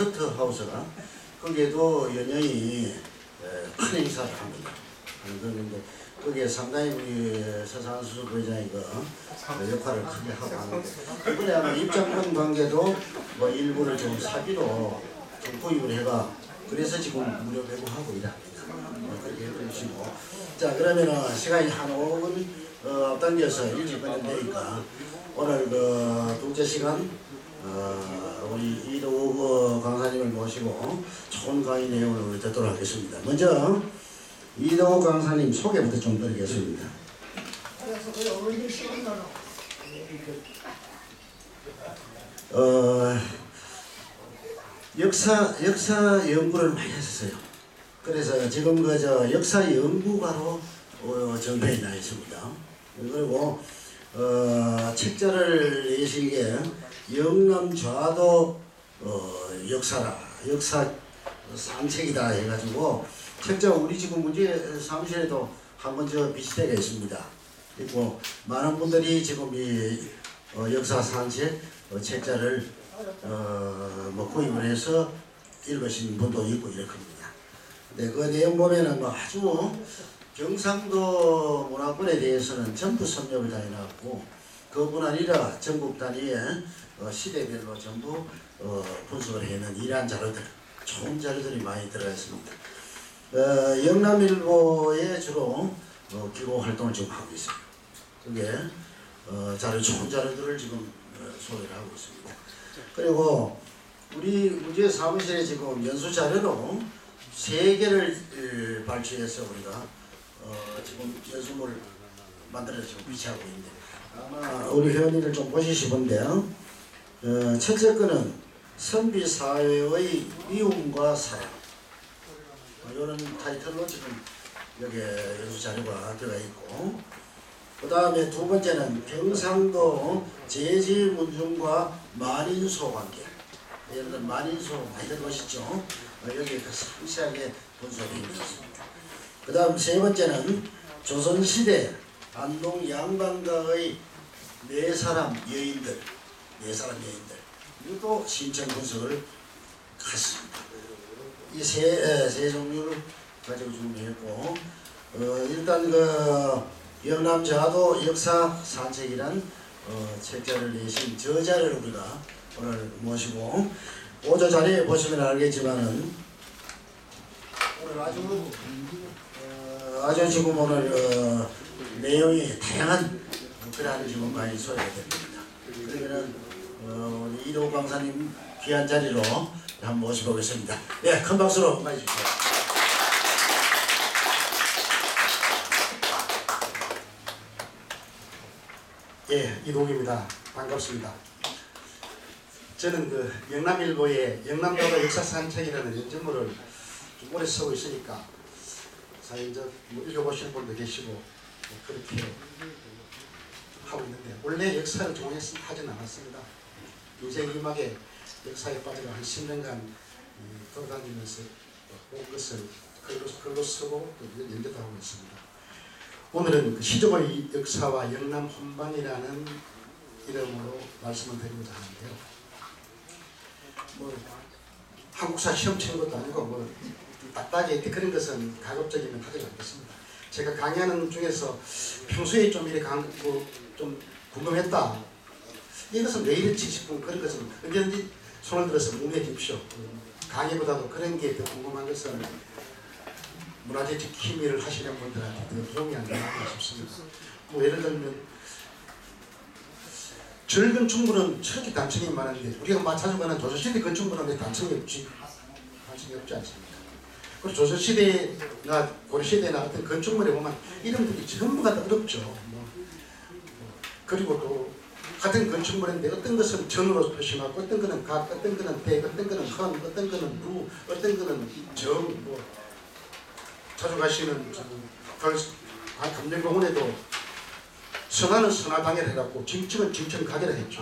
게스트 하우스가 거기에도 연예인이 큰 행사를 합니다. 그런데 거기에 상당히 우리 서상수 부회장이 그 역할을 크게 하고 하는데 이번에 아마 입장권 관계도 뭐 일부를 좀 사기로 좀 구입을 해가 그래서 지금 무료 배부하고 일합니다. 그렇게 해주시고 자 그러면은 시간이 한 5분 앞당겨서 일찍 끝낸다니까 오늘 그 둘째 시간 우리 이도우 강사님을 모시고 좋은 강의 내용을 우리 듣도록 하겠습니다. 먼저 이도우 강사님 소개부터 좀 드리겠습니다. 역사 연구를 많이 했었어요. 그래서 지금 그저 역사 연구가로 정배에 나 있습니다. 그리고 책자를 내신 게 영남 좌도 역사 산책이다 해가지고 책자 우리 지금 문제 사무실에도 한번 비치되어 있습니다. 그리고 많은 분들이 지금 이 역사 산책 책자를 뭐 구입을 해서 읽으신 분도 있고 이렇습니다. 근데 그 내용 보면은 뭐 아주 경상도 문화권에 대해서는 전부 섭렵을 다 해놨고 그뿐 아니라 전국 단위의 시대별로 전부 분석을 해놓은 이러한 자료들, 좋은 자료들이 많이 들어가 있습니다. 영남일보에 주로 기고 활동을 지금 하고 있어요. 그게 좋은 자료들을 지금 소개를 하고 있습니다. 그리고 우리 문제 사무실에 지금 연수 자료로 3개를 발췌해서 우리가 지금 연수물을 만들어서 지금 비치하고 있는데 아마 우리 회원님들 좀 보시기 싶은데요. 첫째 거는 선비사회의 미움과 사랑 이런 타이틀로 지금 여기에 연수 자료가 들어가 있고 그 다음에 두 번째는 경상도 제지문중과 만인소 관계 예를 들어 만인소 많이 들어보셨죠? 여기에 상세하게 분석이 있습니다. 그 다음 세 번째는 조선시대 안동 양반가의 네 사람 여인들 이것도 신청 분석을 했습니다. 이 세 종류를 가지고 준비했고 일단 그 영남좌도 역사 산책이란 책자를 내신 저자를 우리가 오늘 모시고 오조 자리에 보시면 알겠지만은 오늘 아주 지금 오늘 내용이 다양한 그러한 지금 많이 소개가 됩니다. 그러면은 우리 이도우 강사님 귀한 자리로 한번 모셔보겠습니다. 네, 큰 박수로 맞이 주세요. 예, 이동입니다. 반갑습니다. 저는 그 영남일보의 영남좌도 역사산책이라는 연재물을 좀 오래 쓰고 있으니까 사실 이제 뭐 읽어보시는 분도 계시고 그렇게 하고 있는데 원래 역사를 좋아하지는 않았습니다. 인생 이막에 역사에 빠져가 한 10년간 돌아다니면서 온 것을 글로 쓰고 또 연재도 하고 있습니다. 오늘은 시조의 역사와 영남 혼방이라는 이름으로 말씀을 드리고자 하는데요. 뭐 한국사 시험 치는 것도 아니고 뭐 딱딱이 그런 것은 가급적이면 하지 않겠습니다. 제가 강의하는 중에서 평소에 좀 이렇게 좀 궁금했다. 이것은 왜 이렇지 싶은 그런 것은 언제든지 손을 들어서 문의해 주십시오. 강의보다도 그런 게 더 궁금한 것은 문화재적 희미를 하시는 분들한테 더 도움이 안 되나 싶습니다. 뭐 예를 들면 젊은 충분은 저렇게 단층이 많은데 우리가 자주 가는 조선시대 건축물은 단층이 없지 않습니까? 그리고 조선시대나 고려시대나 어떤 건축물에 보면 이름들이 전부가 어렵죠. 그리고 또 같은 건축물인데 어떤 것은 전으로 표시하고 어떤 거는 각, 어떤 거는 대, 어떤 거는 헌, 어떤 거는 루, 어떤 거는 정, 뭐 자주 가시는 감정공원에도 선화는 선화당이라 해갖고 징청은 징청가게라 했죠.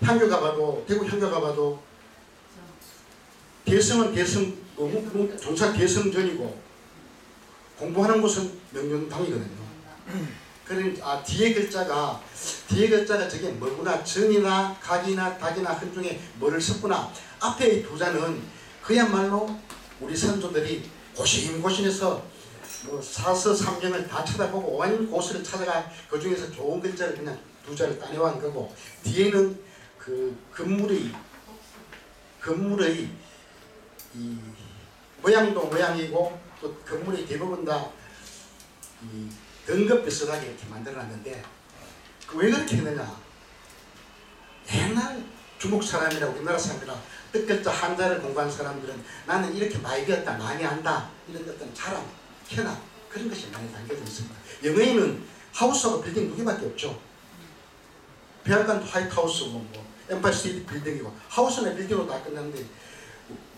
향교 가봐도 대구 향교 가봐도 대성은 대성 종사 대성전이고 공부하는 곳은 명륜당이거든요. 그런 뒤에 글자가 저게 뭐구나, 정이나 각이나 닭이나 헌 중에 뭐를 썼구나. 앞에 두 자는 그야말로 우리 선조들이 고심고심해서 뭐 사서 삼경을 다 쳐다보고 온 고수를 찾아가 그 중에서 좋은 글자를 그냥 두 자를 따내온 거고, 뒤에는 그 건물의 이 모양도 모양이고 또 건물의 대부분 다 이 등급 비슷하게 이렇게 만들어놨는데, 왜 그렇게 했느냐? 옛날 중국 사람이나 우리나라 사람이나 뜻글자 한자를 공부한 사람들은 나는 이렇게 많이 배웠다, 많이 안다, 이런 어떤 자랑, 현황, 그런 것이 많이 담겨져 있습니다. 영어에는 하우스하고 빌딩 두 개밖에 없죠. 백악관도 화이트하우스고 뭐 엠파이어 스테이트 빌딩이고, 하우스나 빌딩으로 다 끝났는데,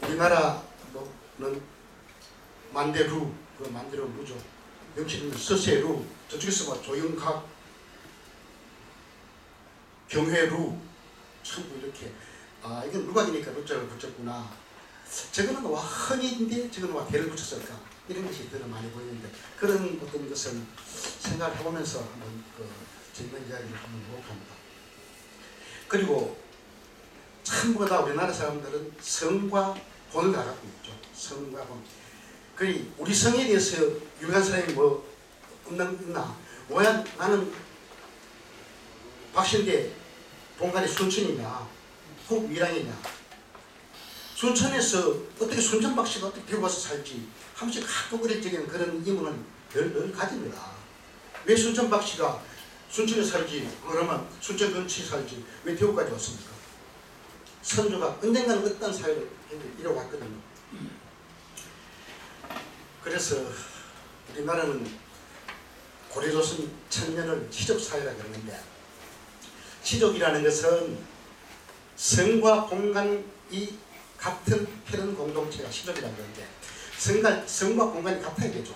우리나라는 만대루, 그 만대루 루죠. 영치는 서세루, 저쪽에서 뭐 조영각, 경회루, 전부 이렇게, 이건 누각이니까 루자를 붙였구나. 저거는 와 헌인데 저거는 와 대를 붙였을까? 이런 것이 더 많이 보이는데, 그런 어떤 것을 생각을 해보면서 한번 재밌는 이야기를 한번 해볼까 합니다. 그리고 전부 다 우리나라 사람들은 성과 본을 다 갖고 있죠. 성과 본. 그리 우리 성에 대해서 유명한 사람이 뭐 있나? 뭐야, 나는 박신대 본관이 순천이냐, 혹 밀양이냐. 순천에서 어떻게 순천박씨가 어떻게 배워서 살지 한 번씩 가끔 그랬적인 그런 의문을 늘 가집니다. 왜 순천박씨가 순천에 살지, 그러면 순천 근처에 살지 왜 대구까지 왔습니까? 선조가 언젠가는 어떤 사회를 이뤄왔거든요. 그래서 우리나라는 고려조선 천년을 시족사회라 그러는데, 시족이라는 것은 성과 공간이 같은 그런 공동체가 시족이라고 그러는데, 성과 공간이 같아야 되죠.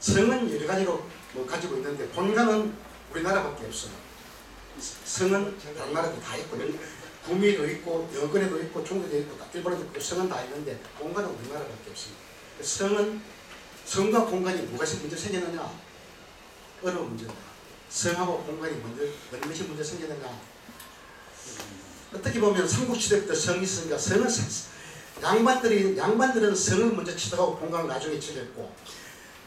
성은 여러 가지로 뭐 가지고 있는데 공간은 우리나라밖에 없어요. 성은 다른 나라도 다 있고, 구미도 있고 여건에도 있고 중국에도 있고 일본에도 있고, 성은 다 있는데 공간은 우리나라밖에 없습니다. 성과 공간이 뭐가 문제 생겼느냐? 어려운 문제다. 성하고 공간이 어떤 것이 문제 생겼느냐? 어떻게 보면 삼국시대부터 성이 있으니까, 성은 양반들은 성을 먼저 치닫고 공간을 나중에 치닫고,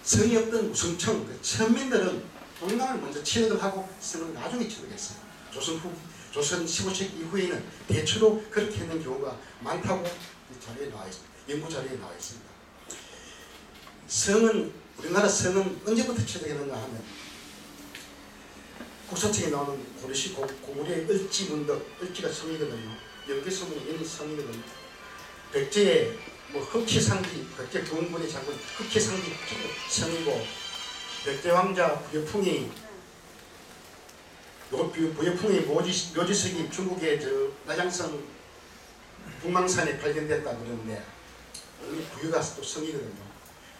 성이 없던 우승청 천민들은 공간을 먼저 치닫하고 성을 나중에 치닫했어요. 조선 15세기 이후에는 대체로 그렇게 했는 경우가 많다고 자료에 나와 있습니다. 연구 자료에 나와 있습니다. 우리나라 성은 언제부터 치닫했는가 하면, 국사책에 나오는 고구려의 을지문덕, 을지가 성이거든요. 연개성문이 연이 성이거든요. 백제의 뭐 흑희상지, 백제 경군의 장군 흑희상지 성이고, 백제 왕자 부여풍이 묘지석이 중국의 나장성 북망산에 발견됐다 그러는데, 이 부여가 또 성이거든요.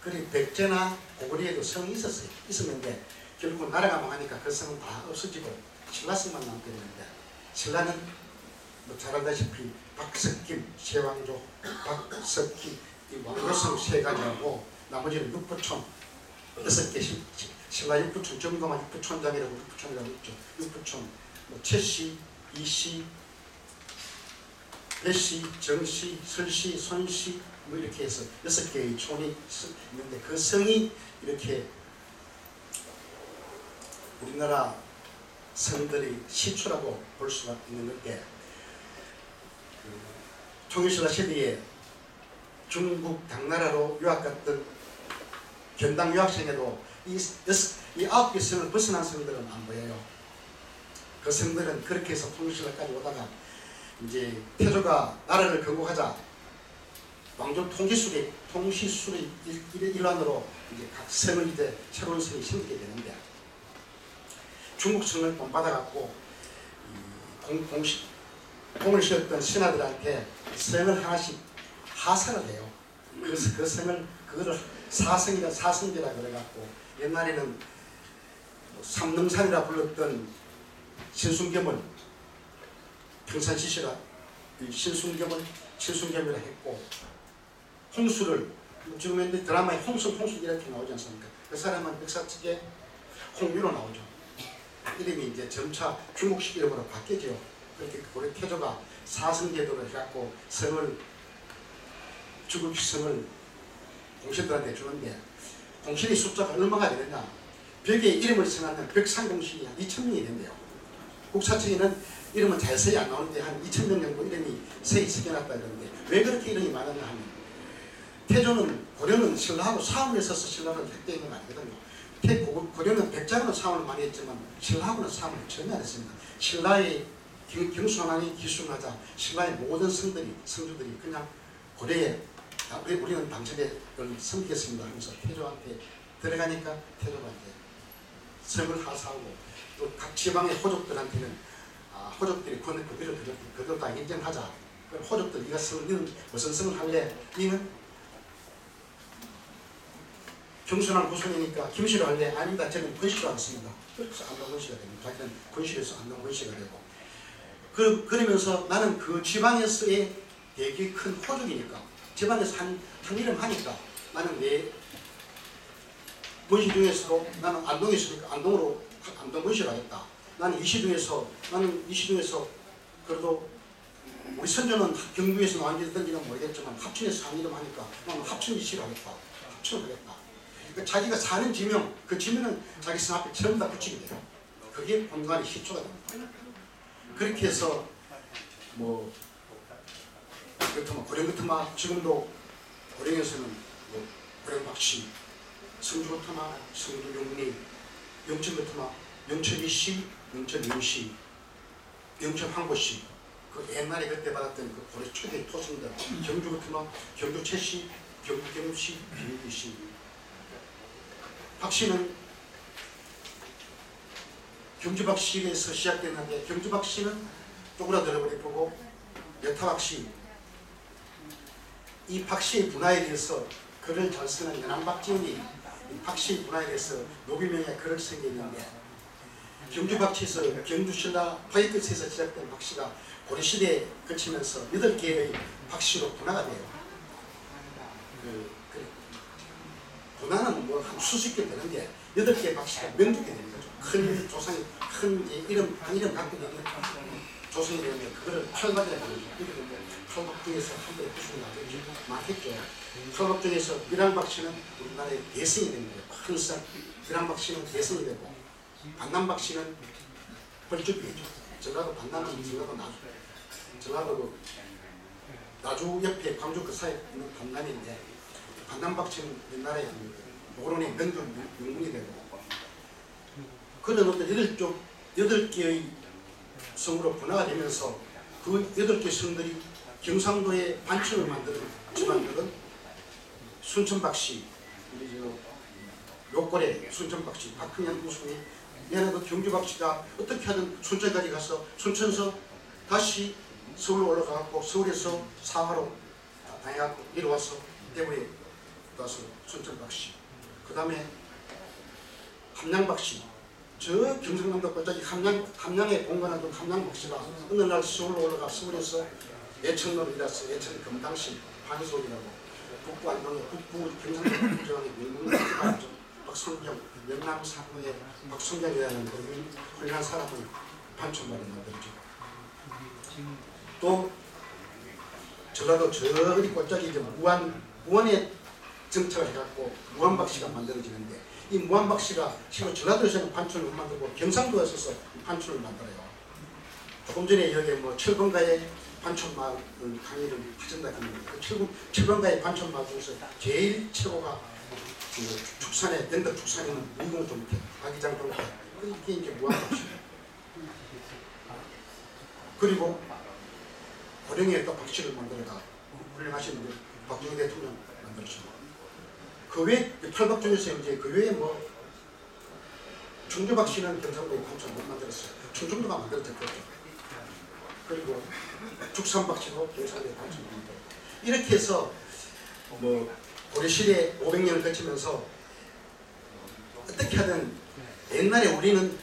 그리고 백제나 고구려에도 성이 있었는데 결국 나라가 망하니까 그 성은 다 없어지고 신라성만 남게 되는데, 신라는 뭐 잘 알다시피 박석김, 세왕조, 박석김, 이 왕조성 세 가지하고 나머지는 육부촌 6개, 신라 육부촌, 정동환 육부촌장이라고 육부촌이라고 있죠. 육부촌, 뭐 최씨, 이씨, 배씨, 정씨, 설씨, 손씨, 뭐 이렇게 해서 6개의 촌이 있는데, 그 성이 이렇게 우리나라 성들의 시초라고 볼 수가 있는 건데, 통일신라 시대에 중국 당나라로 유학 갔던 견당 유학생에도 이 9개 성을 벗어난 성들은 안 보여요. 그 성들은 그렇게 해서 통일신라까지 오다가 이제 태조가 나라를 건국하자 왕조 통시술의 일환으로 이제 각 성을 이제 새로운 성이 생기게 되는데, 중국 성을 본받아갖고 공을 씌웠던 신하들한테 성을 하나씩 하사를 해요. 그래서 그거를 사성제라 그래갖고, 옛날에는 삼능산이라 불렀던 신순겸을 평산시시라 신순겸이라 했고, 홍수를 지금 드라마에 홍수 이렇게 나오지 않습니까? 그 사람은 역사책에 홍유로 나오죠. 이름이 이제 점차 중국식 이름으로 바뀌죠. 그렇게 고려 태조가 사성제도를 해갖고 성을 중국식 성을 공신들한테 주는데 공신의 숫자가 얼마가 되느냐. 벽에 이름을 써놨는 벽상 공신이 한 2,000명이 된대요. 국사청에는 이름은 자세히 안 나오는데 한 2,000명 정도 이름이 세이 쓰여놨다 그러는데 왜 그렇게 이름이 많았냐 하면 태조는 고려는 신라하고 싸움을 했어서 신라를 획득한 건 아니거든요. 고려는 백자로는 싸움을 많이 했지만 신라하고는 싸움을 전혀 안 했습니다. 신라의 경순하니 기순하자 신라의 모든 성주들이 그냥 고려에 우리는 당신의 섬기겠습니다 하면서 태조한테 들어가니까 태조가 이제 성을 하사하고 또 각 지방의 호족들한테는 호족들이 그대로 다 인정하자. 그럼 호족들 네가 너는 무슨 성을 할래? 너는 경순한 구순이니까 김씨로 할래? 아닙니다. 저는 권씨로 하겠습니다. 그래서 안동 권씨가 됩니다. 자기는 권씨로서 안동 권씨가 되고 그러면서 나는 그 지방에서의 되게 큰 호족이니까 지방에서 한 이름 하니까 나는 내 권씨 중에서도 나는 안동에 있으니까 안동 권씨를 하겠다. 나는 이시 중에서 그래도 우리 선조는 경주에서 나왔는지는 모르겠지만 합천에서 한 이름 하니까 나는 합천 이시를 하겠다. 합천을 하겠다. 그러니까 자기가 사는 지명, 그 지명은 자기 성 앞에 전부 다 붙이게 돼요. 그게 본관의 시초가 됩니다. 그렇게 해서 뭐 고령그트마 지금도 고령에서는 뭐 고령박씨, 성주그트마, 성주용리, 영천그트마, 영천이씨, 영천윤씨, 영천황고씨 그 옛날에 그때 받았던 그 고려 초대 토승들 경주그트마, 경주채씨, 경주경씨, 비밀씨 박씨는 경주박씨에서 시작됐는데 경주박씨는 쪼그라들어버리고 여타박씨 이 박씨의 분화에 대해서 글을 잘 쓰는 연안박지원이 이 박씨의 분화에 대해서 노비명의 글을 쓰게 있는데 경주박씨에서 경주신라 파이끝에서 시작된 박씨가 고려시대에 거치면서 8개의 박씨로 분화가 돼요. 분화는 뭐 한 수십 개 되는데 8개의 박씨가 명주게 되는 거죠. 큰 조상이 큰 이름 갖고 있는 조상이 되는데 그거를 팔박이라고 하죠. 이렇게 팔박 중에서 한 번에 구순이 나되죠. 많겠죠. 팔박 중에서 밀항박씨는 우리나라의 대성이 되는 거예요. 큰 산 밀항박씨는 대성이 되고 반남박씨는 벌주비죠. 전라도 반남은 전라도 그 나주 옆에 광주 그 사이에 있는 반남인데 반남박씨는 옛날에 모론의 명문이 되고 그런 어떤 8개의 성으로 분화가 되면서 그 8개 성들이 경상도에 반천을 만드는 집안들은 순천박씨, 요골의 순천박씨, 박흥현 우승이 얘는 그 경주박씨가 어떻게 하든 순천까지 가서 순천서 다시 서울로 올라가고 서울에서 사화로 다녀갖고 내려와서 대구에 와서 순천박씨 그 다음에 함양박씨 저 경상남도 끝까지 함양에 공간한 함양박씨가 어느 날 서울로 올라가 서울에서 예천으로 일어서 예천 금당시 반소이라고 북부 안동의 북부 경상도 북부지방의 명문박씨가 박성경 영남 상무의 박성경이라는 훌륭한 사람을 반천만에 만들죠. 또 전라도 저리 꽃짝이 이제 무안에 정착을 해갖고 무안박씨가 만들어지는데 이 무안박씨가 지금 전라도에서는 반천을 못 만들고 경상도에서 반천을 만들어요. 조금 전에 여기 뭐 철번가의 반천마을 강의를 하신다 했는데 그 철번가의 반천마을 중에서 제일 최고가 그 축산에 영덕 축산에 있는 미궁 좀 아기장 동태 이게 이제 무안박씨. 그리고 고령에 또 박씨를 만들어가 훌륭하신 박정희 대통령 만들었습니다. 그 외에 팔박 중에서 이제 그 외에 뭐 충주박씨는 경상도에 반천 못 만들었어요. 충청도가 만들어졌겠죠. 그리고 죽산박씨도 경상도에 반천 못 만들었고 이렇게 해서 뭐 고려시대 500년을 거치면서 어떻게 하든 옛날에 우리는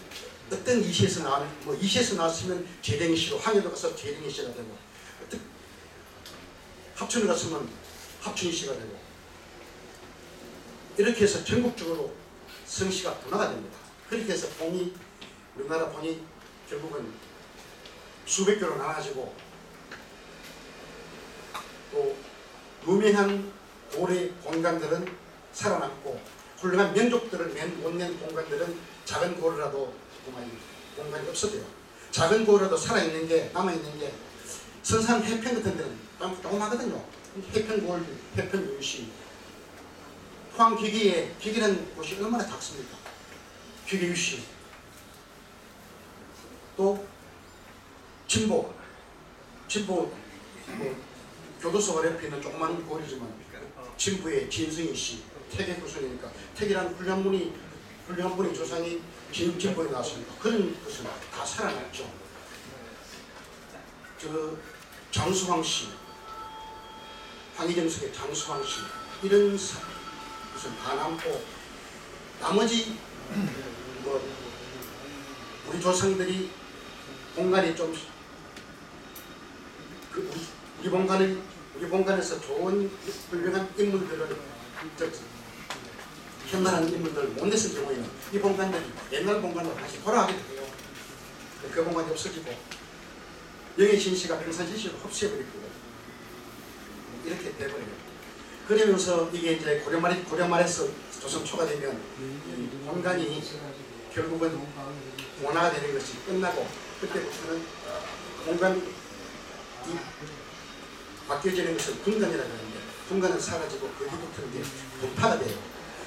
어떤 이시에서 나왔는 뭐 이시에서 나왔으면 재령이시로 황해도 가서 재령이시가 되고 합천에 갔으면 합천이시가 되고 이렇게 해서 전국적으로 성씨가 분화가 됩니다. 그렇게 해서 우리나라 봉이 결국은 수백 개로 나눠지고 또 유명한 고래 본관들은 살아남고 훌륭한 민족들을 못 낸 본관들은 작은 고래라도 본관이 없어져요. 작은 고래라도 살아있는 게 남아있는 게 선산 해평 같은 데는 조그마거든요. 해평 고래, 해평 유시 포항 기기는 곳이 얼마나 작습니까? 기계 유시 또 진보 교도소 아래 있는 조그마한 고리지만 진부의 진승이씨 태계구순이니까 태계라는 훌륭한 분이 조상이 진보에 나왔습니다. 그런 것은 다 살아났죠. 장수왕씨 황희정석의 장수왕씨 이런 것은 다 남고 나머지 우리 조상들이 본관이 좀 우리 본관에서 좋은 훌륭한 인물들을 현란한 인물들을 못 냈을 경우에는 이 본관들이 옛날 본관으로 다시 돌아가게 돼요. 그 본관이 없어지고 영의신씨가 평산신씨를 흡수해버리고 이렇게 돼버려요. 그러면서 이게 이제 고려말에서 조선 초가 되면 본관이 결국은 원화가 되는 것이 끝나고 그때부터는 본관이 바뀌어지는 것을 분간이라고 하는데 분간은 사라지고 거기부터는 이제 분파가 돼요.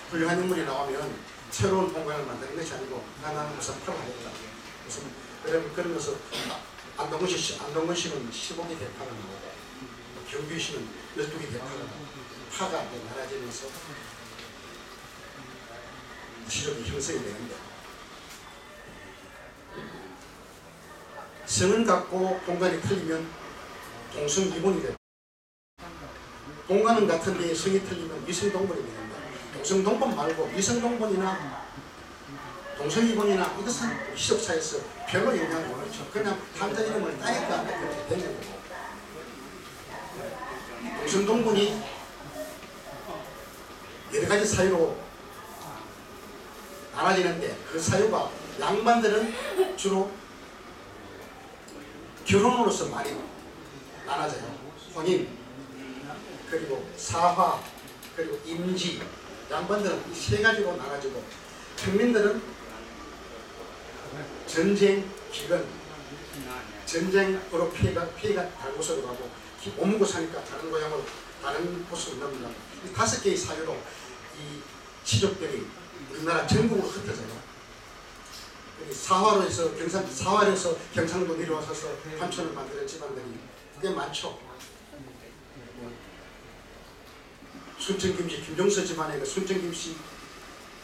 훌륭한 인물이 나오면 새로운 본관을 만드는 것이 아니고 나는 무슨 파를 하겠다. 무슨 그런 것을 안동근 씨는 15개 대파가 나오고 경규 씨는 12개 대파가 나오고 파가 나눠지면서 시력이 형성이 되는데 성은 같고 본관이 틀리면 동성이본이 돼요. 본관은 같은데 성이 틀리면 이성동본이 되는데 동성동본 말고 이성동본이나 동성이본이나 이것은 시적사에서 별로 영향을 못 미쳐. 그냥 한자 이름을 따니까 그렇게 되는 거고 동성동본이 여러 가지 사유로 나눠지는데 그 사유가 양반들은 주로 결혼으로서 많이 나눠져요. 혼인 그리고 사화 그리고 임지 양반들은 이 세 가지로 나눠지고 평민들은 전쟁, 기근 전쟁으로 피해가 다른 곳으로 가고 못 먹고 사니까 다른 고향으로 다른 곳으로 넘어가고 이 5개의 사유로 이 시족들이 우리나라 전국으로 흩어져요. 사화로에서 경상도 내려와서 판촌을 만드는 집안들이 꽤 많죠. 순천김씨 김종서 집안의 그 순천김씨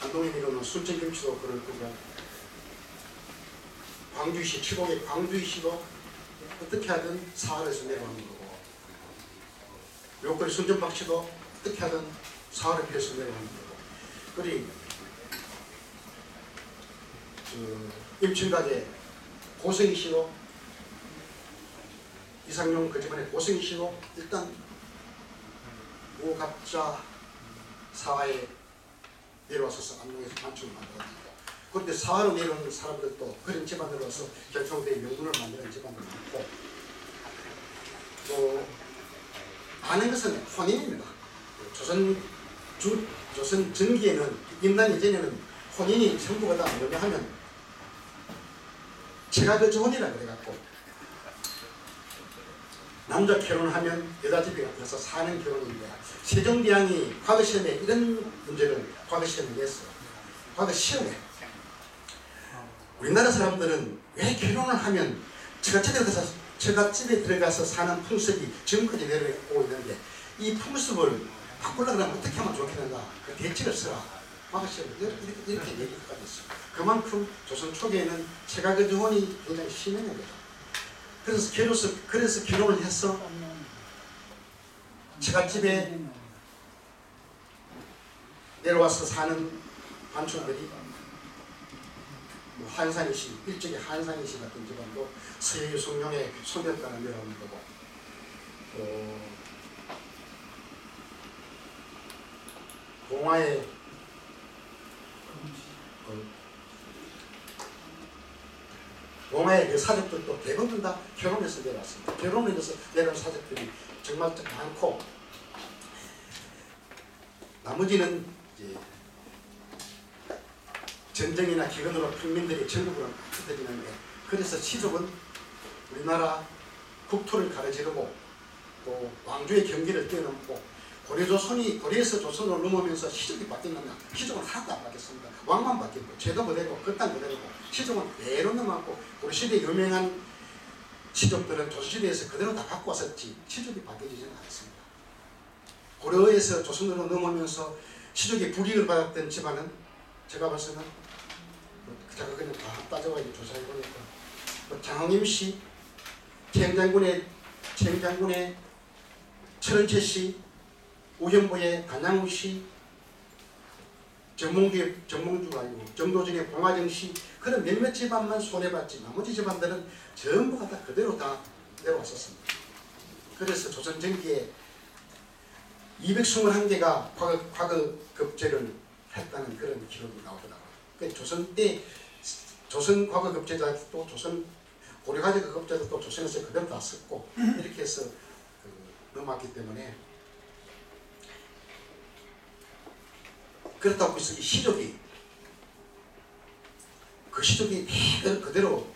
안동에 내려오는 순천김씨도 그럴 거고 광주시 칠곡의 광주시도 어떻게 하든 사활에서 내려오는 거고 요거리 순천박씨도 어떻게 하든 사활을 피해서 내려오는 거고 그리고 임친각의 고성이씨도 이상용 그 집안의 고성이씨도 일단 무갑자 사화에 내려와서 안동에서 반축을 만들었습니다. 그런데 사화로 내려오는 사람들도 그런 집안으로 와서 경상도의 명문을 만드는 집안도 많고 또 많은 것은 혼인입니다. 조선 전기에는 임난 이전에는 혼인이 전부가 다 뭐냐 하면 제가 그 혼이라 그래갖고 남자 결혼하면 여자 집에 가서 사는 결혼인데 세종대왕이 과거 시험에 이런 문제를 과거 시험에 냈어요. 과거 시험에 우리나라 사람들은 왜 결혼을 하면 처갓집에 들어가서 사는 풍습이 지금까지 내려오고 있는데 이 풍습을 바꾸려고 하면 어떻게 하면 좋겠는가 그 대책을 써라. 과거 시험에 이렇게 얘기까지 했어요. 그만큼 조선 초기에는 처가거주혼이 굉장히 심했는 거죠. 그래서 결혼을 해서 처갓집에 내려와서 사는 반촌들이 한산이씨, 일찍이 한산이씨 같은 집안도 서해유 성룡의 소멸가를 내려오는 거고 동화의 동아의 그 사족들도 대부분 다 결혼해서 내려왔습니다. 결혼해서 내려온 사족들이 정말 많고, 나머지는 이제 전쟁이나 기근으로 평민들이 전국으로 흩어지는데, 그래서 시족은 우리나라 국토를 가로지르고 또 왕조의 경계를 뛰어넘고, 고려에서 조선으로 넘어오면서 시족이 바뀌었느냐? 시족은 하나도 안 바뀌었습니다. 왕만 바뀌었고 제도 그대로 그 땅 그대로고, 시족은 그대로 넘어왔고, 고려시대 유명한 시족들은 조선시대에서 그대로 다 갖고 왔었지 시족이 바뀌어지지는 않았습니다. 고려에서 조선으로 넘어오면서 시족이 불이익을 받았던 집안은 제가 봐서는 제가 그냥 다 따져가지고 조사해보니까 장항임씨, 최장군의 철은채씨, 우현보의 단양우씨, 정몽주가 아니고 정도전의 공화정씨, 그런 몇몇 집안만 손해봤지 나머지 집안들은 전부가 다 그대로 다 내려왔었습니다. 그래서 조선 전기에 221개가 과거급제를 했다는 그런 기록이 나오더라고요. 그러니까 조선 때 조선 과거급제자도 조선 고려과거급제도 또 조선에서 그대로 다 썼고, 이렇게 해서 넘어왔기 때문에, 그렇다고 해서 이 시족이 그대로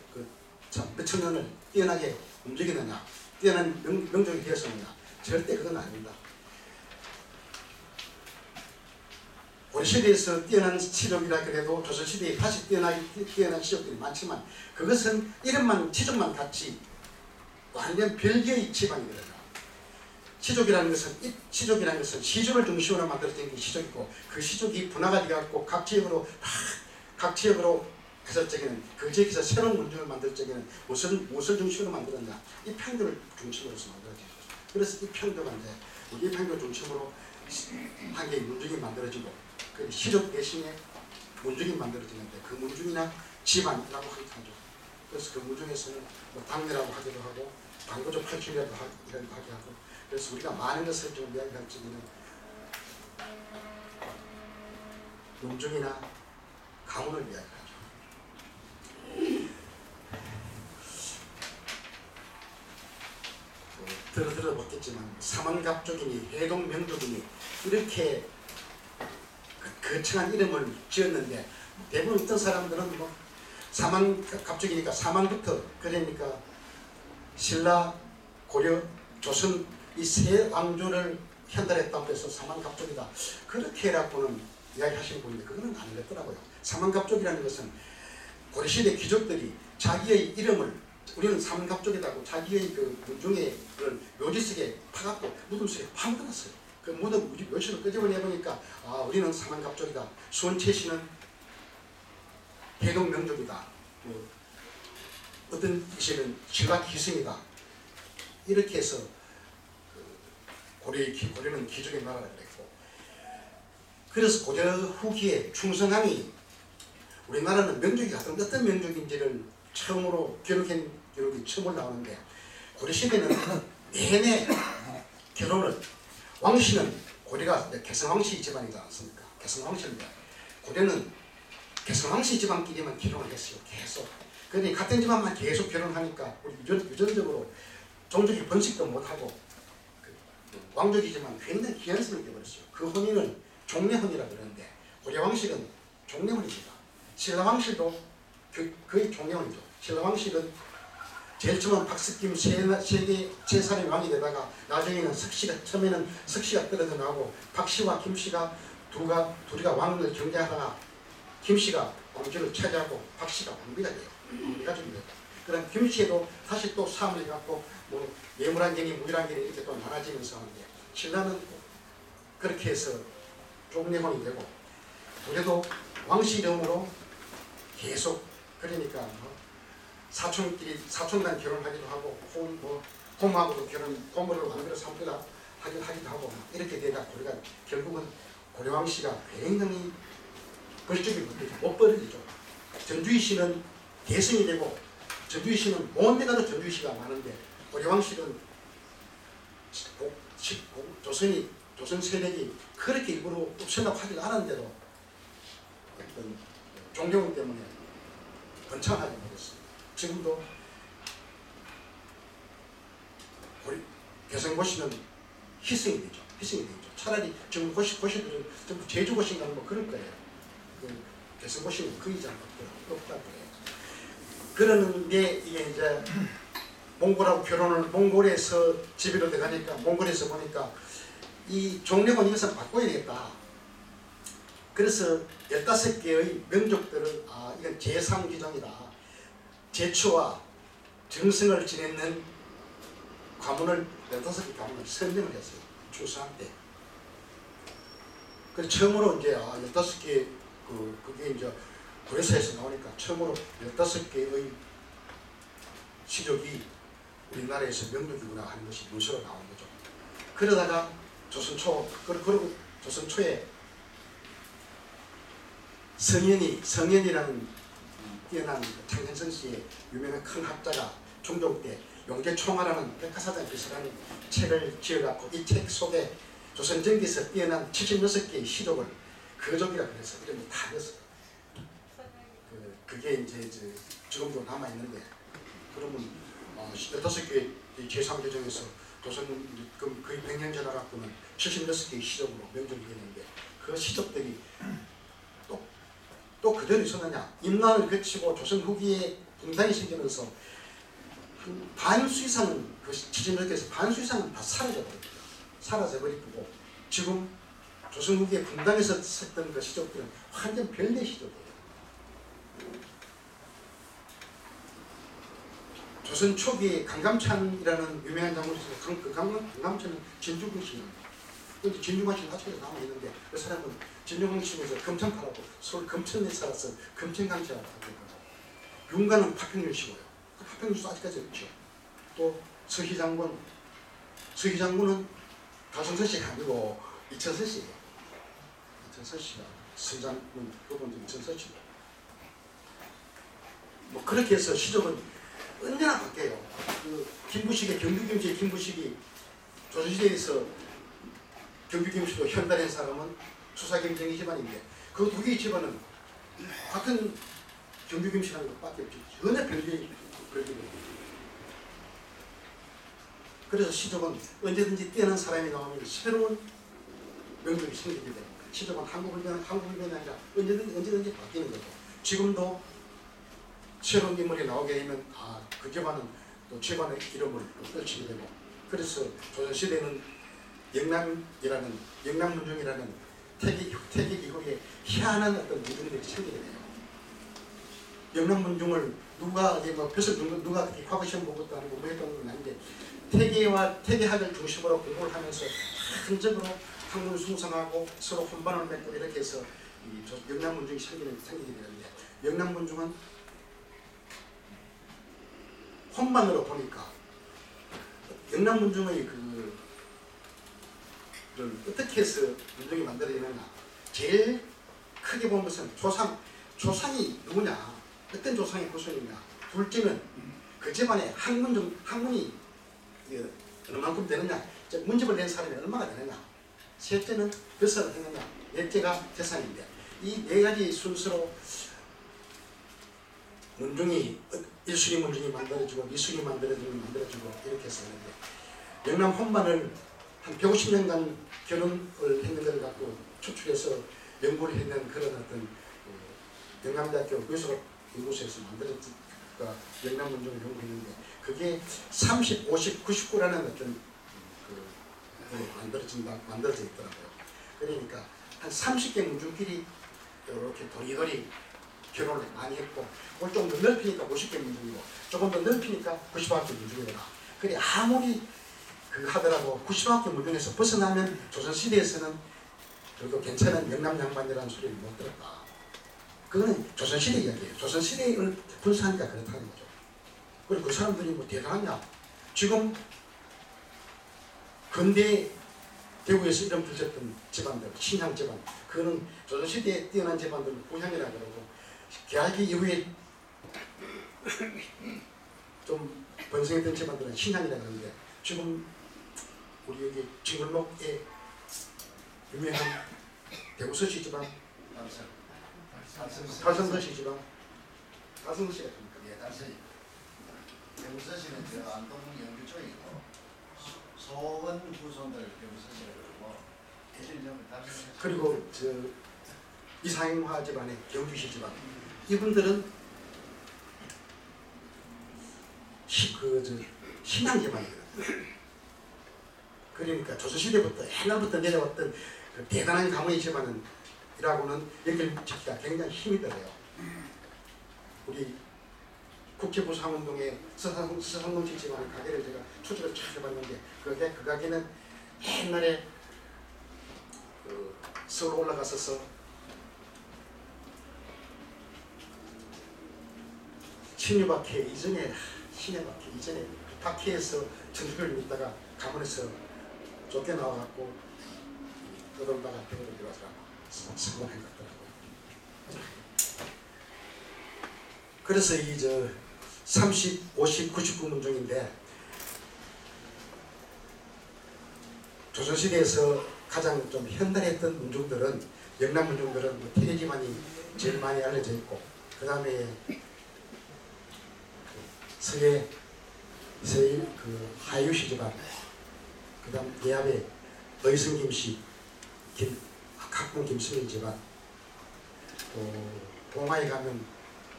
몇천 년을 뛰어나게 움직이느냐, 뛰어난 명족이 되었느냐, 절대 그건 아닙니다. 고려시대에서 뛰어난 시족이라 그래도 조선시대에 다시 뛰어난 시족들이 많지만, 그것은 이름만 시족만 같지 완전 별개의 집안이거든요. 시족이라는 것은 시족을 중심으로 만들어진 게 시족이고, 그 시족이 분화가 되어갖고 각 지역으로 해서 적에는 그 지역에서 새로운 문중을 만들 적에는 무엇을 중심으로 만들었냐, 이 평교를 중심으로서 만들어진 거죠. 그래서 이 평교가 이제 우리 평교 중심으로 한 개의 문중이 만들어지고, 그 시족 대신에 문중이 만들어지는데, 그 문중이나 집안이라고 하죠. 그래서 그 문중에서는 뭐 당내라고 하기도 하고 당고조 팔촌이라고 하기도 하고, 그래서 우리가 많은 것을 좀 이야기할 적에는 문중이나 가문을 이야기하죠. 들어봤겠지만 사만갑족이니 해동명족이니 이렇게 거창한 이름을 지었는데, 대부분 어떤 사람들은 뭐 사만갑족이니까 사만부터, 그러니까 신라, 고려, 조선 이 세 왕조를 현달했다고 해서 사만갑족이다, 그렇게 해갖고는 이야기하시는 분인데 그거는 아니겠더라고요. 사만갑족이라는 것은 고려시대 귀족들이 자기의 이름을, 우리는 사만갑족이라고 자기의 그 문중의 묘지석에 파갖고 무덤 속에 파묻어놨어요. 그 무덤 묘지를 끄집어내보니까 우리는 사만갑족이다, 수원채씨는 해동명족이다, 어떤 씨는 신라 기승이다, 이렇게 해서 고려는 귀족의 나라라 그랬고, 그래서 고려 후기에 충성함이, 우리나라는 명족이 어떤 명족인지를 처음으로 기록이 처음 나오는데, 고려시대는 내내 결혼을, 왕씨는 고려가 개성왕씨 집안이지 않습니까? 개성왕씨인데 고려는 개성왕씨 집안끼리만 결혼을 했어요. 계속. 그런데 같은 집안만 계속 결혼하니까 유전적으로 종족이 번식도 못하고 왕족이지만 굉장히 희한스럽게 되어버렸어요. 그 혼인을 종례혼이라고 그러는데, 고려왕실은 종례혼입니다. 신라왕실도 거의 종례혼이죠. 신라왕실은 제일 처음은 박석김 세 사람이 왕이 되다가 나중에는 처음에는 석씨가 떨어져 나오고, 박씨와 김씨가 둘이가 왕을 경계하다가 김씨가 왕조를 차지하고 박씨가 왕비가 돼요. 왕비가 좀 돼요. 그럼 김씨도 다시 또 사람을 갖고 뭐 예물한개니 무일한개니 이렇게 또 나눠지면서 하는데, 신라는 그렇게 해서 종례혼이 되고, 그래도 왕씨 이름으로 계속, 그러니까 사촌간 결혼하기도 하고, 홈하고도 고모를 왕비로 삼기도 하기도 하고, 이렇게 되다 우리가 결국은 고려왕씨가 굉장히 벌점이 못 벌어지죠. 전주희씨는 대승이 되고, 전주희씨는 온 데가도 전주희씨가 많은데, 고려왕실은 조선 세력이 그렇게 일부러 생각하지도 않았는데도 어떤 종교원 때문에 번창하게 되었어요. 지금도 개성고시는 희생이 되죠. 희생이 되죠. 차라리 지금 고시들은 전부 제주고시인가 뭐 그럴 거예요. 개성고시는 그 이상 없다고 그래요. 그러는데 이게 이제 몽골하고 몽골에서 집으로 들어가니까 몽골에서 보니까 이 종려원 이것은 바꿔야 되겠다. 그래서 15개의 명족들을 이건 제3기종이다. 제추와 정성을 지내는 가문을 15개 가문을 선정을 했어요. 추수한 때. 그래서 처음으로 이제 15개 그게 이제 구례사에서 나오니까 처음으로 15개의 시족이 우리나라에서 명족이구나 하는 것이 문서로 나온 거죠. 그러다가 그리고 조선초에 성현이라는 뛰어난 창현성 씨의 유명한 큰 학자가 중종 때 용제총화라는 백화사전 비서라는 책을 지어갖고 이 책 속에 조선전기에서 뛰어난 76개의 시족을 거족이라 그래서 이름이 다 넣었어요. 그게 이제 지금도 남아있는데 그러면 15개의 제3교정에서 조선 거의 100년 전에 갖고는 76개의 시족으로 명정이 됐는데 그 시족들이 또 그대로 있었느냐. 임난을 거치고 조선 후기에 분당이 생기면서 반수 이상은 그 76개에서 반수 이상은 다 사라져버리고 지금 조선 후기에 분당에서 썼던 그 시족들은 완전 별개의 시족이에요. 조선 초기에 강감찬이라는 유명한 장군이 있어요. 그 강감찬은 진주군신입니다. 진주군신 가족에서 나와 있는데 그 사람은 진주군신에서 금천파라고 서울 금천에 살아서 금천강씨라고 하거든요. 윤가는 파평윤씨고요. 파평윤씨도 아직까지 있죠. 또 서희장군은 가성서 씨가 아니고 이천서 씨예요. 이천서 씨가 서장군 그분 이천서 씨고. 뭐 그렇게 해서 시족은 언제나 바뀌어요. 김부식의 경규김씨의 김부식이 조선시대에서 경규김씨도 현달한 사람은 수사경쟁의 집안인데 그 두 개의 집안은 같은 경규김씨라는 것밖에 없죠. 전혀 별개의. 그래서 시족은 언제든지 뛰어난 사람이 나오면 새로운 명족이 생기게 됩니다. 시족은 한국을변이 아니라 언제든지 바뀌는 거죠. 지금도 새로운 인물이 나오게 되면 그 집안은 또 집안의 이름을 떨치게 되고 그래서 조선시대는 영남문중이라는 태기 이후에 희한한 어떤 문중들이 생기게 돼요. 영남문중을 누가 그렇게 과거 시험 본 것도 아니고 뭐 했던 건 아닌데 태계학을 중심으로 공부를 하면서 한적으로 학문 숭상하고 서로 혼반을 맺고 이렇게 해서 영남문중이 생기게 되는데 영남문중은 혼만으로 보니까 영남문중의 그를 어떻게 해서 문중이 만들어지느냐 제일 크게 본 것은 조상이 누구냐 어떤 조상의 후손이냐 둘째는 그 집안에 학문이 얼마만큼 되느냐 문집을 낸 사람이 얼마나 되느냐 셋째는 벼슬을 했느냐 넷째가 재산인데 이 네 가지 순서로 문중이 1순위 문중이 만들어지고 2순위 만들어지고 이렇게 했었는데 영남 혼만을 한 150년간 결혼을 했는 걸 갖고 추출해서 연구를 했는 그런 어떤 영남대학교 교수학 연구소에서 만들어진 영남 문중을 연구했는데 그게 30, 50, 99라는 어떤 만들어져 있더라고요. 그러니까 한 30개 문중끼리 이렇게 도리도리 결혼을 많이 했고 그걸 좀 더 넓히니까 50개 문중이고 조금 더 넓히니까 90학개 문중이더라. 그래 아무리 하더라도 90학개 문중에서 벗어나면 조선시대에서는 그래도 괜찮은 영남 양반이라는 소리를 못 들었다. 그거는 조선시대 이야기예요. 조선시대를 분석하니까 그렇다는 거죠. 그리고 그 사람들이 뭐 대단하냐. 지금 근대 대구에서 이름 붙였던 집안들, 신향 집안, 그거는 조선시대에 뛰어난 집안들 고향이라고 그러고 개화기 이후에 좀 번성했던 집안들은 신향이라고 하는데 지금 우리 여기 진골목에 유명한 대구서씨 집안 달성서씨 집안 달성서씨가 됩니까? 예, 달성이 경서씨는 저 안동 영주 쪽이고 소원 후손들 경서씨를 그러고 대신점을 달성했어요. 그리고 저 이상화 집안의 경주시 집안 이분들은 신앙 집안이거든요. 그러니까 조선시대부터 옛날부터 내려왔던 그 대단한 가문의 집안이라고는 연결짓기가 굉장히 힘이 들어요. 우리 국제부 상운동의 서상동식 집안의 가게를 제가 추적을 쫙 해봤는데 그 가게는 옛날에 서울 올라갔어서 신유박해 이전에 신유박해 이전에 박해에서 전투를 믿다가 가문에서 쫓겨나와갖고 떠돌다가 병으로 들어와서 성공한 것 같더라고요. 그래서 이 30, 50, 99문 중인데 조선시대에서 가장 좀 현달했던 문중들은 영남 문중들은 뭐 태계 집안이 제일 많이 알려져 있고 그 다음에 서해 그 하유시 집안 그 다음 예압의 의성 김씨 각본 김수민 집안 또 동화에 가면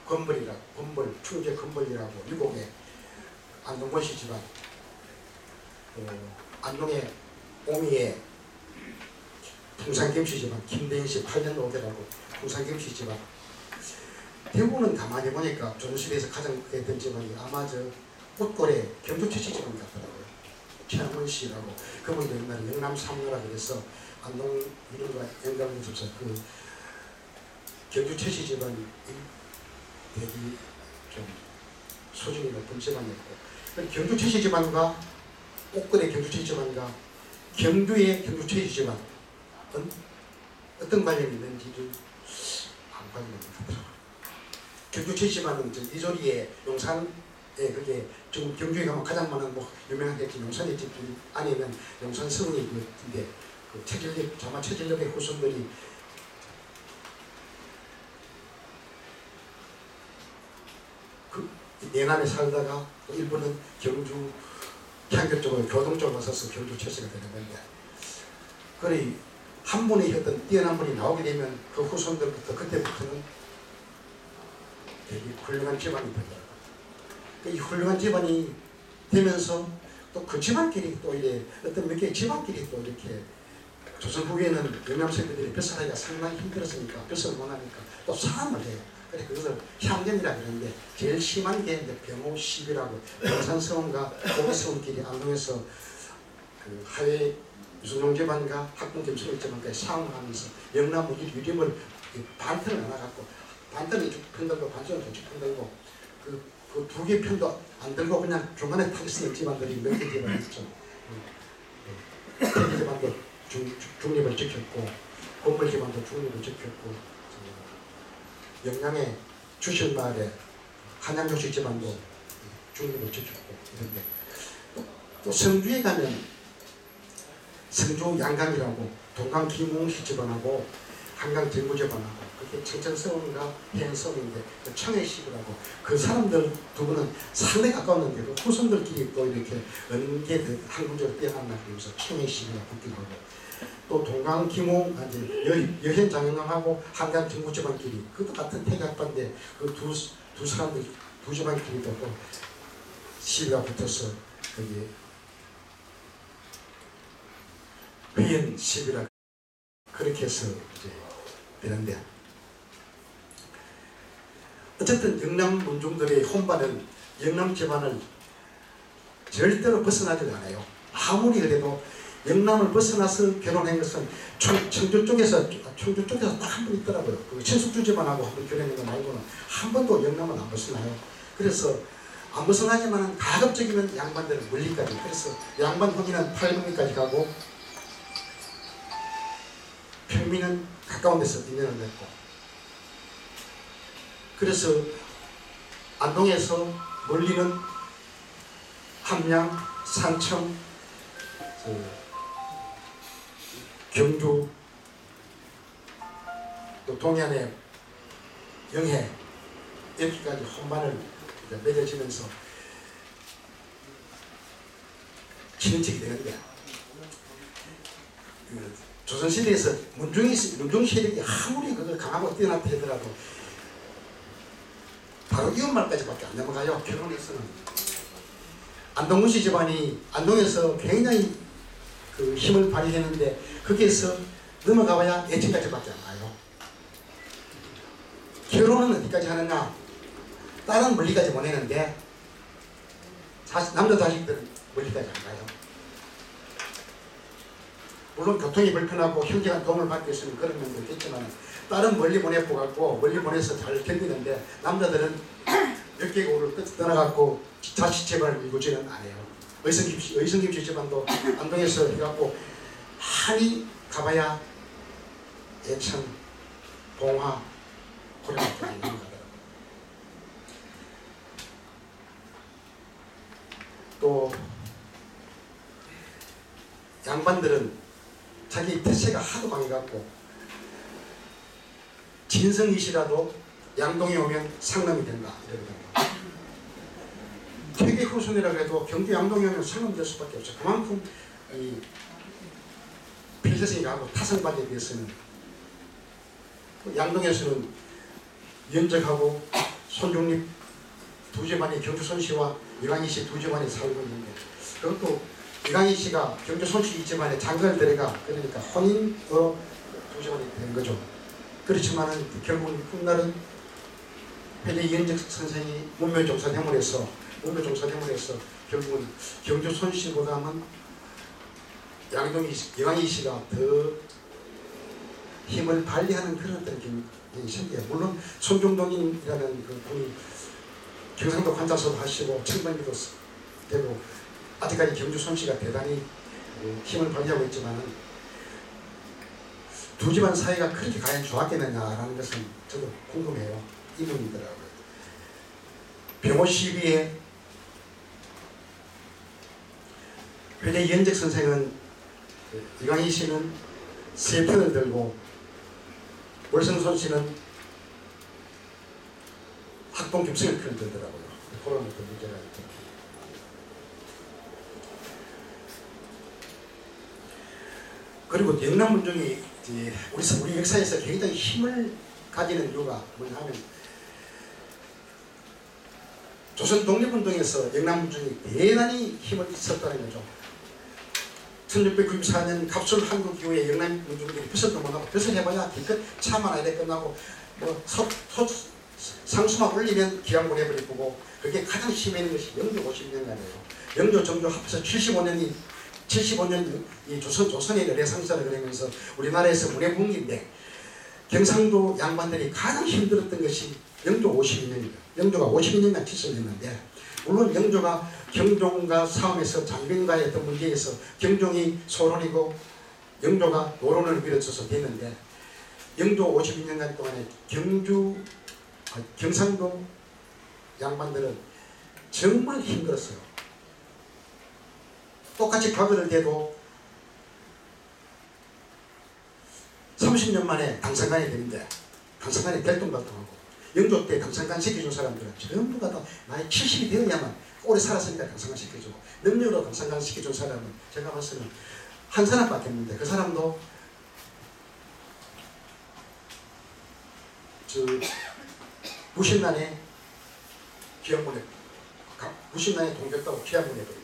건벌 충주 건벌이라고 유곡의 안동권씨 집안 또 안동의 오미의 풍산김씨 집안 김대인씨 8년 5개라고 풍산김씨 집안 대부분은 가만히 보니까 조선시대에서 가장 했던 집안이 아마 꽃고래 경주채씨 집안 같더라고요. 최양원씨라고 그분도 옛날에 영남 삼루라 그래서 안동 이름과 연관이 있어서 그 경주채씨 집안이 되게 좀 소중히 높은 집안이었고 경주채씨 집안과 꽃고래 경주채씨 집안과 경주의 경주채씨 집안 어떤 관련이 있는지를 안 관련이 같더라고요. 경주채씨 집안은 이조리의 용산에 그게 지금 경주에 가면 가장 많은 뭐 유명하겠지 용산의 집 아니면 용산 성이 그인데 그 최진립 자마 최진립의 후손들이 그 내남에 살다가 또 일부는 경주 향교 쪽으로 교동 쪽으로 와서 경주채씨가 되는 건데 그래 한 분의 어떤 뛰어난 분이 나오게 되면 그 후손들부터 그때부터는 되게 훌륭한 집안이 되더라고요. 이 훌륭한 집안이 되면서 또 그 집안끼리 또 이래 어떤 몇 개의 집안끼리 또 이렇게 조선 후기에는 영남 세대들이 벼슬하기가 상당히 힘들었으니까 벼슬을 못하니까 또 사람을 해요. 그래 그것을 향전이라 그러는데 제일 심한 게 이제 병호 10이라고 영산서원과 고개서원끼리 안동에서 그 하회 유순용 집안과 학동 김수일 집안까지 상응하면서 영남 유림을 반편을 나눠갖고 반편을 쭉 편들고 반편을 쭉 편들고 그 두 개 편도 안 들고 그냥 중간에 타기쓰는 집안들이 몇 개 집안이 있죠. 태기 집안도 중립을 지켰고 건물 집안도 중립을 지켰고 영양의 주실마을에 한양조식 집안도 중립을 지켰고 이런데 또 성주에 가면 성주 양강이라고 동강 김웅시 집안하고 한강 정부 집안하고 그게 청천서원과 해안서원인데 그 청해시부라고 그 사람들 두 분은 상당히 가까웠는데 그 후손들끼리 또 이렇게 언제 한국적으로 뛰어났나 그러면서 청해시부라고 붙기도 하고 또 동강 김웅 여현 장영강하고 한강 정부 집안끼리 그것도 같은 태각반인데 그 두 사람들 두 집안끼리도 또 시비가 붙어서 거기 회연 시비라 그렇게 해서 이제 되는데 어쨌든 영남 문중들의 혼반은 영남 집안을 절대로 벗어나지 않아요. 아무리 그래도 영남을 벗어나서 결혼한 것은 청주 쪽에서 딱 한 번 있더라고요. 그 친숙주 집안하고 한 번 결혼한 거 말고는 한 번도 영남은 안 벗어나요. 그래서 안 벗어나지만 가급적이면 양반들은 물리까지. 그래서 양반 혼인은 800리까지 가고 평민은 가까운 데서 인연을 맺고 그래서 안동에서 멀리는 함양, 산청, 경주 또 동해안의 영해 이렇게까지 혼반을 맺어지면서 친인척이 되는데 그 조선시대에서 문중 세력이 아무리 그걸 강하고 뛰어났다 하더라도 바로 이웃말까지밖에 안 넘어가요. 결혼해서는. 안동군 씨 집안이 안동에서 굉장히 그 힘을 발휘했는데 거기에서 넘어가봐야 예천까지밖에 안 가요. 결혼은 어디까지 하느냐? 딸은 멀리까지 보내는데 남자 자식들은 멀리까지 안 가요. 물론 교통이 불편하고 형제간 도움을 받기 위해서는 그런 면도 있겠지만 딸은 멀리 보내고 갖고 멀리 보내서 잘 견디는데 남자들은 몇 개국을 떠나갖고 자식 재발을 이루지는 않아요. 의성김씨 집안도 안동에서 해갖고 한이 가봐야 예천, 봉화, 고려밖에 안 가더라고요. 또 양반들은 자기 태세가 하도 강해갖고 진성이시라도 양동에 오면 상남이 된다 이러거든요. 퇴계 후손이라고 해도 경주 양동에 오면 상남이 될 수밖에 없죠. 그만큼 이 필세성이 가고 타성받에 비해서는 양동에서는 연적하고 손중립 두 집안이 경주 손씨와 이광희 씨 두 집안이 살고 있는데 그것도 이광희 씨가 경주 손씨 집안에 장가를 데려가 그러니까 혼인으로 두 집안이 된 거죠. 그렇지만은 결국은 훗날은 회대 이은적 선생이 문묘종사대문을 해서 결국은 경주 손씨보다는 이광희 씨가 더 힘을 발휘하는 그런 어떤 경향이 생겨요. 물론 손중동이라는 그 분이 경상도 관자서도 하시고 청반기도 되고 아직까지 경주 손씨가 대단히 힘을 발휘하고 있지만 두 집안 사이가 그렇게 과연 좋았겠느냐라는 것은 저도 궁금해요. 이분이더라고요. 병호 시비에 회대 이은적 선생은 이광희 씨는 세 편을 들고 월성손 씨는 학동 김승일 편을 들더라고요. 그런 어떤 문제가 있죠. 그리고 영남문중이 우리 역사에서 굉장히 힘을 가지는 이유가 뭐냐 하면 조선 독립운동에서 영남문중이 대단히 힘을 썼다는 거죠. 1694년 갑술 한국 이후에 영남문중들이 벼슬도 못하고 벼슬 해봐야 기껏 차만 아래 끝나고 뭐 상수만 올리면 기왕 보내버리고 그게 가장 심해있는 것이 영조 50년간이에요. 영조 정조 합해서 75년이 이 조선의 레상사를 그러면서 우리나라에서 문해붕괴인데 경상도 양반들이 가장 힘들었던 것이 영조 52년입니다. 영조가 52년간 치수를 했는데 물론 영조가 경종과 싸움에서 장빈과의 어떤 문제에서 경종이 소론이고 영조가 노론을 밀어쳐서 됐는데 영조 52년간 동안에 경상도 양반들은 정말 힘들었어요. 똑같이 과거를 대도 30년 만에 당상간이 되는데 당상간이 될동달동하고 영조 때 당상간 시켜준 사람들은 전부가 다 나이 70이 되어야만 오래 살았으니까 당상간 시켜주고 능력으로 당상간 시켜준 사람은 제가 봤을 때는 한 사람밖에 없는데 그 사람도 무신난에 귀양문에 무신난에 동겼다고 귀양문에 버립니다.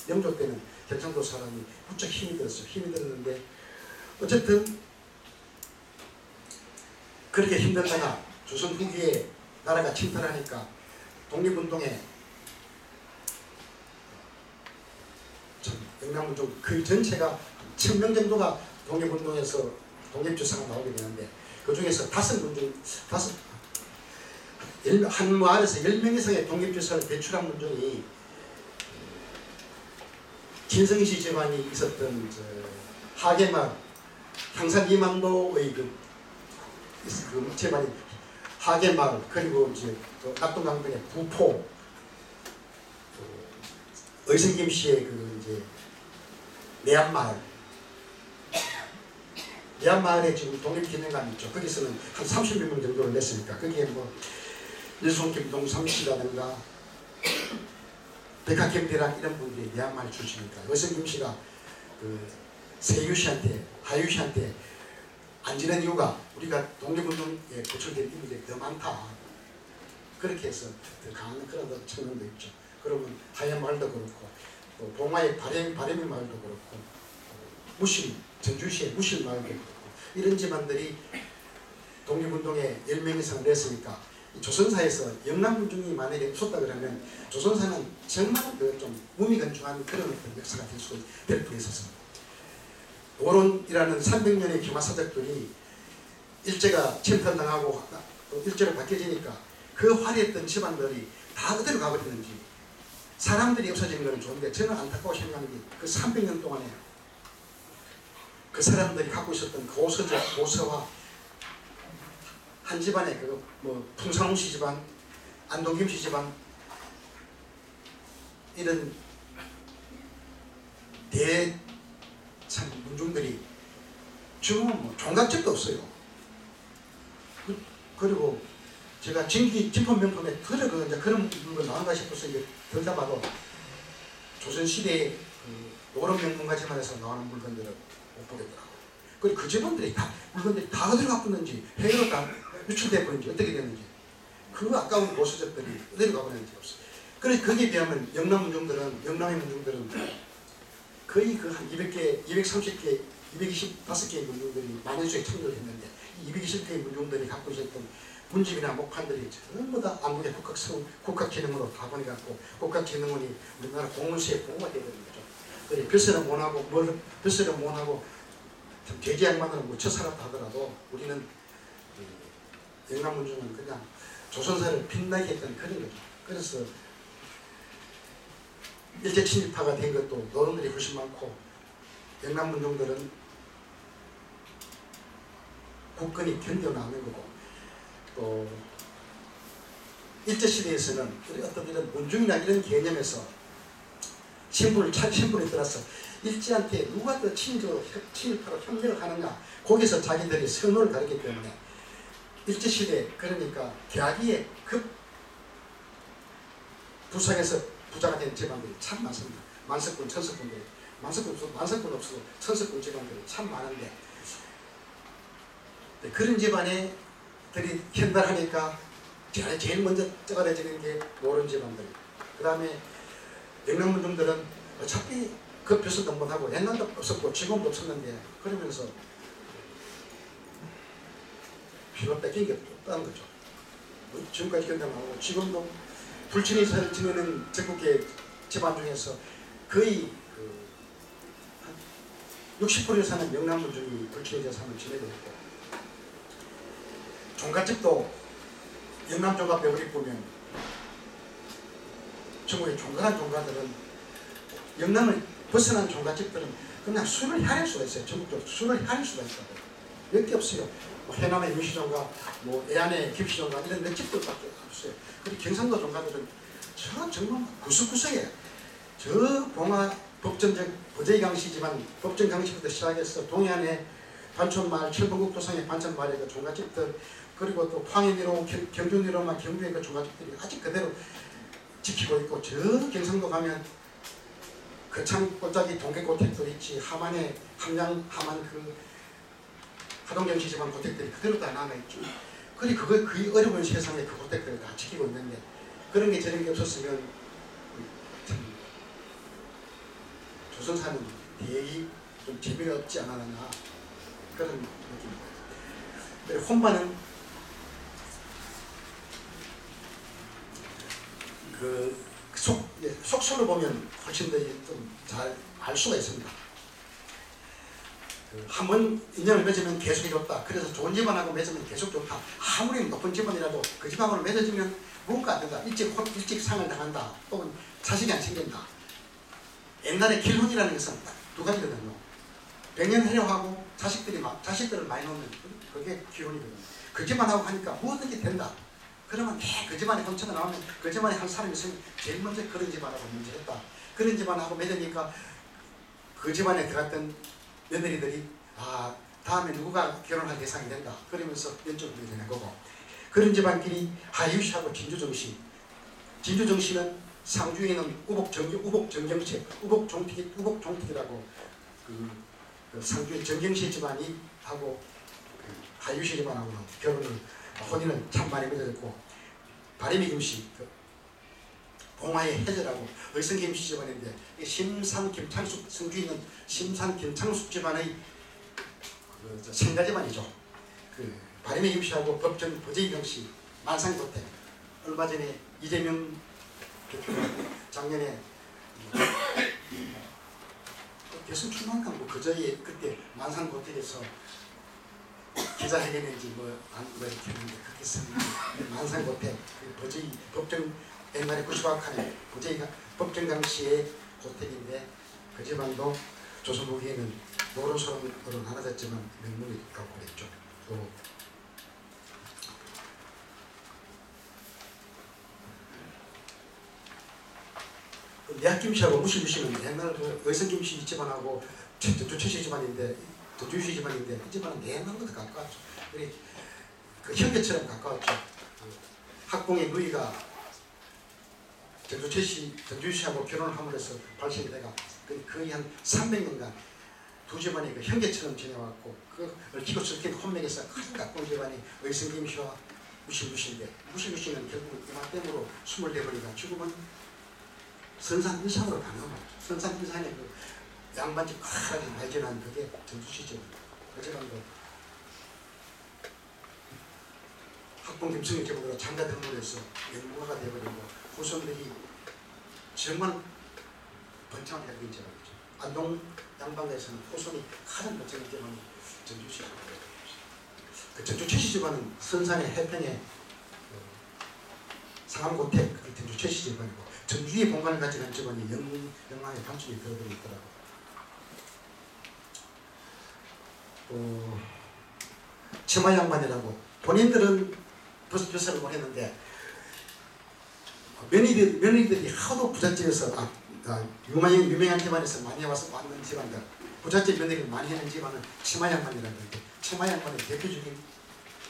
영조 때는 경상도 사람이 무척 힘이 들었어요. 힘이 들었는데 어쨌든 그렇게 힘들다가 조선 후기에 나라가 침탈하니까 독립운동에 영남문중 그 전체가 1000명 정도가 독립운동에서 독립주사가 나오게 되는데 그 중에서 한 마을에서 10명 이상의 독립주사를 배출한 문중이 진성시 집안이 있었던 하계마을 향산 2만도의 그 집안이 하계마을 그리고 이제 낙동강변의 부포 의성김씨의 그 이제 내안마을에 지금 독립기념관이 있죠. 거기서는 한 30명 정도를 냈으니까 거기에 뭐 일송김 동삼씨라든가 백학경대랑 이런 분들이 미얀마를 출신이니까 여성 김씨가 그 세유 씨한테 하유 씨한테 안 지는 이유가 우리가 독립운동에 고출된 인물이 더 많다. 그렇게 해서 더 강한 그런 측면도 있죠. 그러면 하얀 말도 그렇고 또 동아의 바레미 말도 그렇고 무실 전주시의 무실 말도 그렇고 이런 집안들이 독립운동에 10명 이상을 냈으니까 조선사에서 영남군중이 만약에 없었다 그러면 조선사는 정말 좀 무미건조한 그런 어떤 역사가 될 수 있었습니다. 도론이라는 300년의 기마사적들이 일제가 침탈당하고 또 일제로 바뀌어지니까 그 화려했던 집안들이 다 어디로 가버렸는지 사람들이 없어지는 것은 좋은데 저는 안타까워 생각하는 게 그 300년 동안에 그 사람들이 갖고 있었던 고서와 한 집안의 뭐 풍상웅 씨 집안, 안동김 씨 집안 이런 참 문중들이 지금은 뭐 종갓집도 없어요. 그리고 제가 진품명품에 이제 그런 물건 나온가 싶어서 이제 들다 봐도 조선시대의 그 노름명문가집안에서 나오는 물건들을 못 보겠더라고요. 그리고 그 집안들이 물건들이 다 어디로 가버렸는지 해외로 다 유출돼 버린지 어떻게 됐는지 그 아까운 고수적들이 어디로 가버렸는지 없어요. 그래서 거기에 비하면 영남의 문중들은 거의 그 한 200개, 230개, 225개의 문중들이 만연수에 참여를 했는데 이 220개의 문중들이 갖고 있었던 문집이나 목판들이 전부 다 안국의 국학기능으로 다 보내갖고 국학기능원이 우리나라 공문서에 보호가 되는 거죠. 그래 벼슬을 못하고 참 돼지 양반으로 묻혀 살았다 하더라도 우리는 영남문중은 그냥 조선사를 빛나게 했던 그런 거죠. 그래서 일제 친일파가 된 것도 노동들이 훨씬 많고 영남문중들은 국권이 견뎌나가는 거고 또 일제시대에서는 어떤 이런 문중이나 이런 개념에서 신분에 따라서 일제한테 누가 더 친일파로 협력을 하느냐 거기서 자기들이 선호를 가르기 때문에 일제시대 그러니까 계약위에 급 부상에서 부자가 된 집안들이 참 많습니다. 만석군, 천석군들이 만석군 없어도 천석군 집안들이 참 많은데 그런 집안에 들이 현달하니까 제일 먼저 쩌가려지는 게 노론 집안들. 그 다음에 영남문중들은 어차피 그 벼슬도 못하고 옛날도 없었고 지금도 없었는데 그러면서 피로 뺏긴 게 없다는 거죠. 지금까지 견뎌나가고 지금도 불친이사를 지내는 전국의 집안 중에서 거의 60% 이상은 영남문중이 불친이사 삶을 지내고 있고 종갓집도 영남종갓 벽을 보면 전국의 종갓한 종갓들은 영남을 벗어난 종갓집들은 그냥 술을 향할 수가 있어요. 전국적으로 술을 향할 수가 있어요. 몇 개 없어요. 뭐 해남의 윤시종갓, 뭐 애안의 김시종갓 이런 몇 집들밖에 없어요. 그리고 경상도 종갓들은 정말 구석구석에 저 봉화 법전적 버제이강씨 집안 법전강씨부터 시작해서 동해안의 반촌마을 철봉국도상의 반촌마을의 그 종갓집들 그리고 또 황해니로 경주니로만 경주의 그 종갓집들이 아직 그대로 지키고 있고 저 경상도 가면 거창 꽃자기 동계고택도 있지 하만의 함양 그 하동경씨 집안 고택들이 그대로 다 남아있죠. 그리고 그 어려운 세상에 그 고택들을 다 지키고 있는데 그런 게 저런 게 없었으면 참 조선사는 대의 좀 재미가 없지 않았나 그런 느낌입니다. 혼바는 속설로 보면 훨씬 더 좀 잘 알 수가 있습니다. 한 번 인연을 맺으면 계속 이롭다. 그래서 좋은 집안하고 맺으면 계속 좋다. 아무리 높은 집안이라도 그 집안으로 맺어지면 뭔가 안 된다. 일찍 상을 당한다. 혹은 자식이 안 생긴다. 옛날에 길혼이라는 것은 딱 두 가지거든요. 100년 하려고 자식들을 많이 놓으면 그게 기혼이거든요. 그 집안하고 하니까 뭐든지 된다. 그러면 그 집안에 혼처가 나오면 그 집안에 한 사람이 있으면 제일 먼저 그런 집안하고 문제했다. 그런 집안하고 맺으니까 그 집안에 들어갔던 며느리들이 다음에 누가 결혼할 대상이 된다. 그러면서 연적으로 되는 거고 그런 집안끼리 하유씨하고 진주정씨 진주정씨는 상주에 있는 우복종택이라고 그 상주의 정경시 집안이 하고 그 하유시 집안하고 혼인을 참 많이 맺어졌고, 바람의 김씨 봉화의 해제라고 의성 김씨 집안인데, 심산 김창숙, 성주에 있는 심산 김창숙 집안의 그 생가 집안이죠. 그 바람의 김씨하고 법정 버제이 경씨, 만상고택. 얼마 전에 이재명 대표가 작년에 대선 출마한가 뭐 그저에 그때 만상고택에서 기자회견인지 뭐 이렇게 했는데, 그렇게 썼는데 만상고택 버제이 법정 옛날에 90악한에 버제이가 법정 당시의 고택인데, 그 집안도 조선 후기에는 노론소론으로 나눠졌지만 명문이 있다고 그랬죠. 또 내학김씨하고 무실김씨는 옛날 그 의성김씨 집안하고 전주최씨 집안인데, 전주시 집안인데 이 집안은 옛날부터 가까웠죠. 그 형제처럼 가까웠죠. 그 학봉의 누이가 전주시하고 결혼을 함으로 해서 발생이 돼가 거의 한 300년간 두 집안이 그 형제처럼 지내왔고, 그 얽히고 설킨 혼맥에서 큰 가까운 집안이 의성김씨와 무실김씨인데, 무실김씨는 결국 이맘때문으로 숨을 내버리가 죽으면 선산일산으로 가는 거죠. 선산일산에 그 양반집 크게 발견한 그게 전주시죠. 그 집안도 학봉 김승일 집안으로 장가 등록해서 명문화가 되어버리고, 후손들이 정말 번창하게 된 집안이죠. 안동 양반가에서는 후손이 가장 번창한 집안이 전주시 집안이에요. 그 전주최씨 집안은 선산의 해평에 상암고택, 그 전주최씨 집안이고, 전주의 본관을 가진 집안이 영랑의 반쪽이 들어들어 있더라고요. 치마양반이라고 본인들은 벼슬을 못했는데, 며느리들이 하도 부잣집에서 유명한 집안에서 많이 왔는 집안들, 부잣집 며느리를 많이 하는 집안은 치마양반이라고 하는데, 치마양반의 대표적인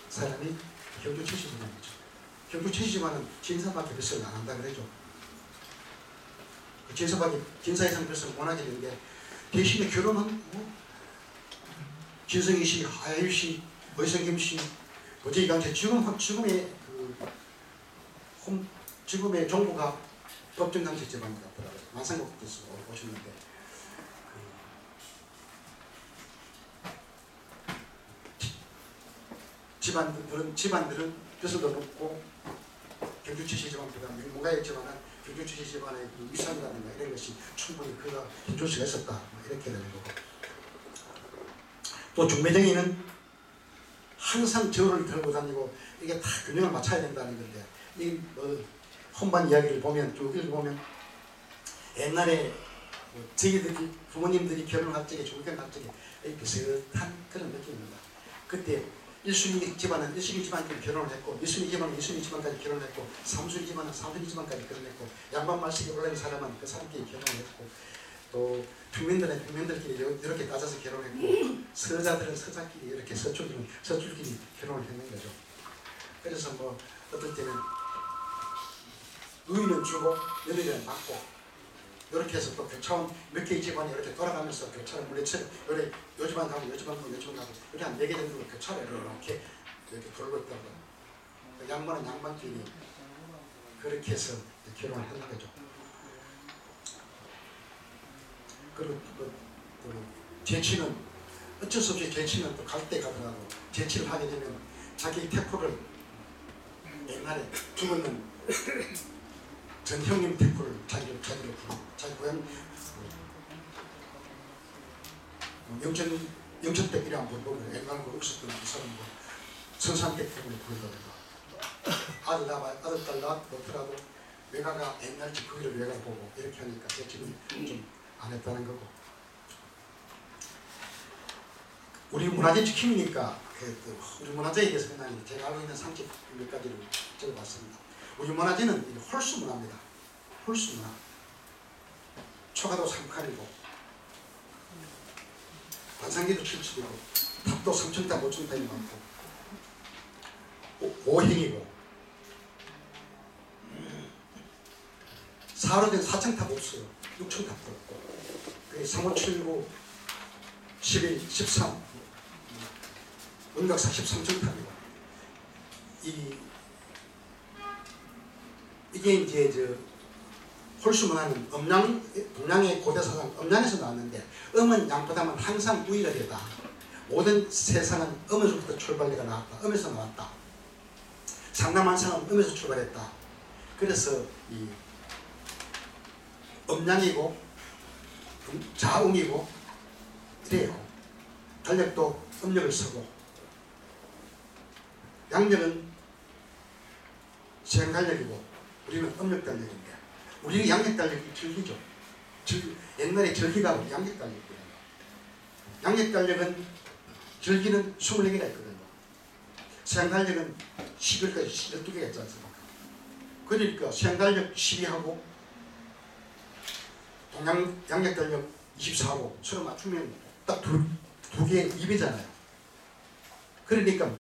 사람이 경주 최씨 집안이죠. 경주 최씨 집안은 진사밖에 벼슬을 안 한다 그러죠. 진사밖에 진사 이상 벼슬을 못 하게 되는데, 대신에 결혼은 진성희씨, 하야유씨, 의성김씨, 버제이 강씨, 지금의 지금의 정부가 법정 강씨 집안 같더라고요. 만상국께서 오셨는데, 집안들은 벼슬도 높고, 경주최씨 집안보다 명문가의 집안은 경주최씨 집안의 위상이라든가 이런 것이 충분히 그가 힘줄 수가 있었다, 뭐 이렇게 되는 거고. 또 중매쟁이는 항상 저를 들고 다니고, 이게 다 균형을 맞춰야 된다는 건데, 이 혼반 이야기를 보면 쭉 읽어보면, 옛날에 저희들이 부모님들이 결혼할 적에 중견할 적에 비슷한 그런 느낌입니다. 그때 1순위 집안은 1순위 집안까지 결혼을 했고, 2순위 집안은 2순위 집안까지 결혼을 했고, 3순위 집안은 3순위 집안까지 결혼했고, 양반 말씀에 올라온 사람은 그 사람끼리 결혼을 했고, 또 평민들은 평민들끼리 이렇게 따져서 결혼했고, 서자들은 서자끼리, 이렇게 서출들은 서출끼리 결혼을 했는 거죠. 그래서 뭐 어떨 때는 누이는 주고 며느리는 받고, 이렇게 해서 또 교차원 몇 개의 집안이 이렇게 돌아가면서 교차를 물리쳐, 요 집안 가고 요 집안 가고 요 집안 가고, 이렇게 한 4개 정도 교차를 이렇게 돌고 있다고. 양반은 양반끼리 그렇게 해서 결혼을 하는 거죠. 그리고 제치는 어쩔 수 없이 제치는 또 갈 때 가더라도, 제치를 하게 되면 자기 태포를, 옛날에 죽었는 전형님 태포를 자기로 부르고, 자기 고향 영천댁이리 한번 보고, 옛날 그 없었던 그 사람 뭐 선산댁 때문에 부르더라고요. 아들 딸 낳더라도 외가가 옛날 집 거기를 외가 보고 이렇게 하니까 제치는 좀 안 했다는 거고. 우리 문화재 지킴이니까 우리 문화재에 대해서 그냥 제가 알고 있는 상식 몇 가지를 적어봤습니다. 우리 문화재는 홀수 문화입니다. 홀수 문화. 초가도 3칸이고, 관상기도 7층이고, 탑도 3층탑 5층탑이 많고, 5행이고, 4로 된 4층탑 없어요. 6층탑도 없고. 3579, 11, 13, 은각사 13층탑이고. 이게 이제 홀수문화는 동양의 고대 사상 음양에서 나왔는데, 음은 양보다는 항상 우위가 되다. 모든 세상은 음에서부터 출발해가 나왔다. 음에서 나왔다. 상남한상은 음에서 출발했다. 그래서 이 음양이고 자음이고 이래요. 달력도 음력을 쓰고, 양력은 시행달력이고 우리는 음력달력인데, 우리는 양력달력이 절기죠. 옛날에 절기가 양력달력이거든요. 양력달력은 절기는 24개가 있거든요. 시행달력은 10일까지 12개가 있지 않습니까? 그러니까 시행달력 12하고 양력달력 24하고 서로 맞추면 딱 두 개의 입이잖아요. 그러니까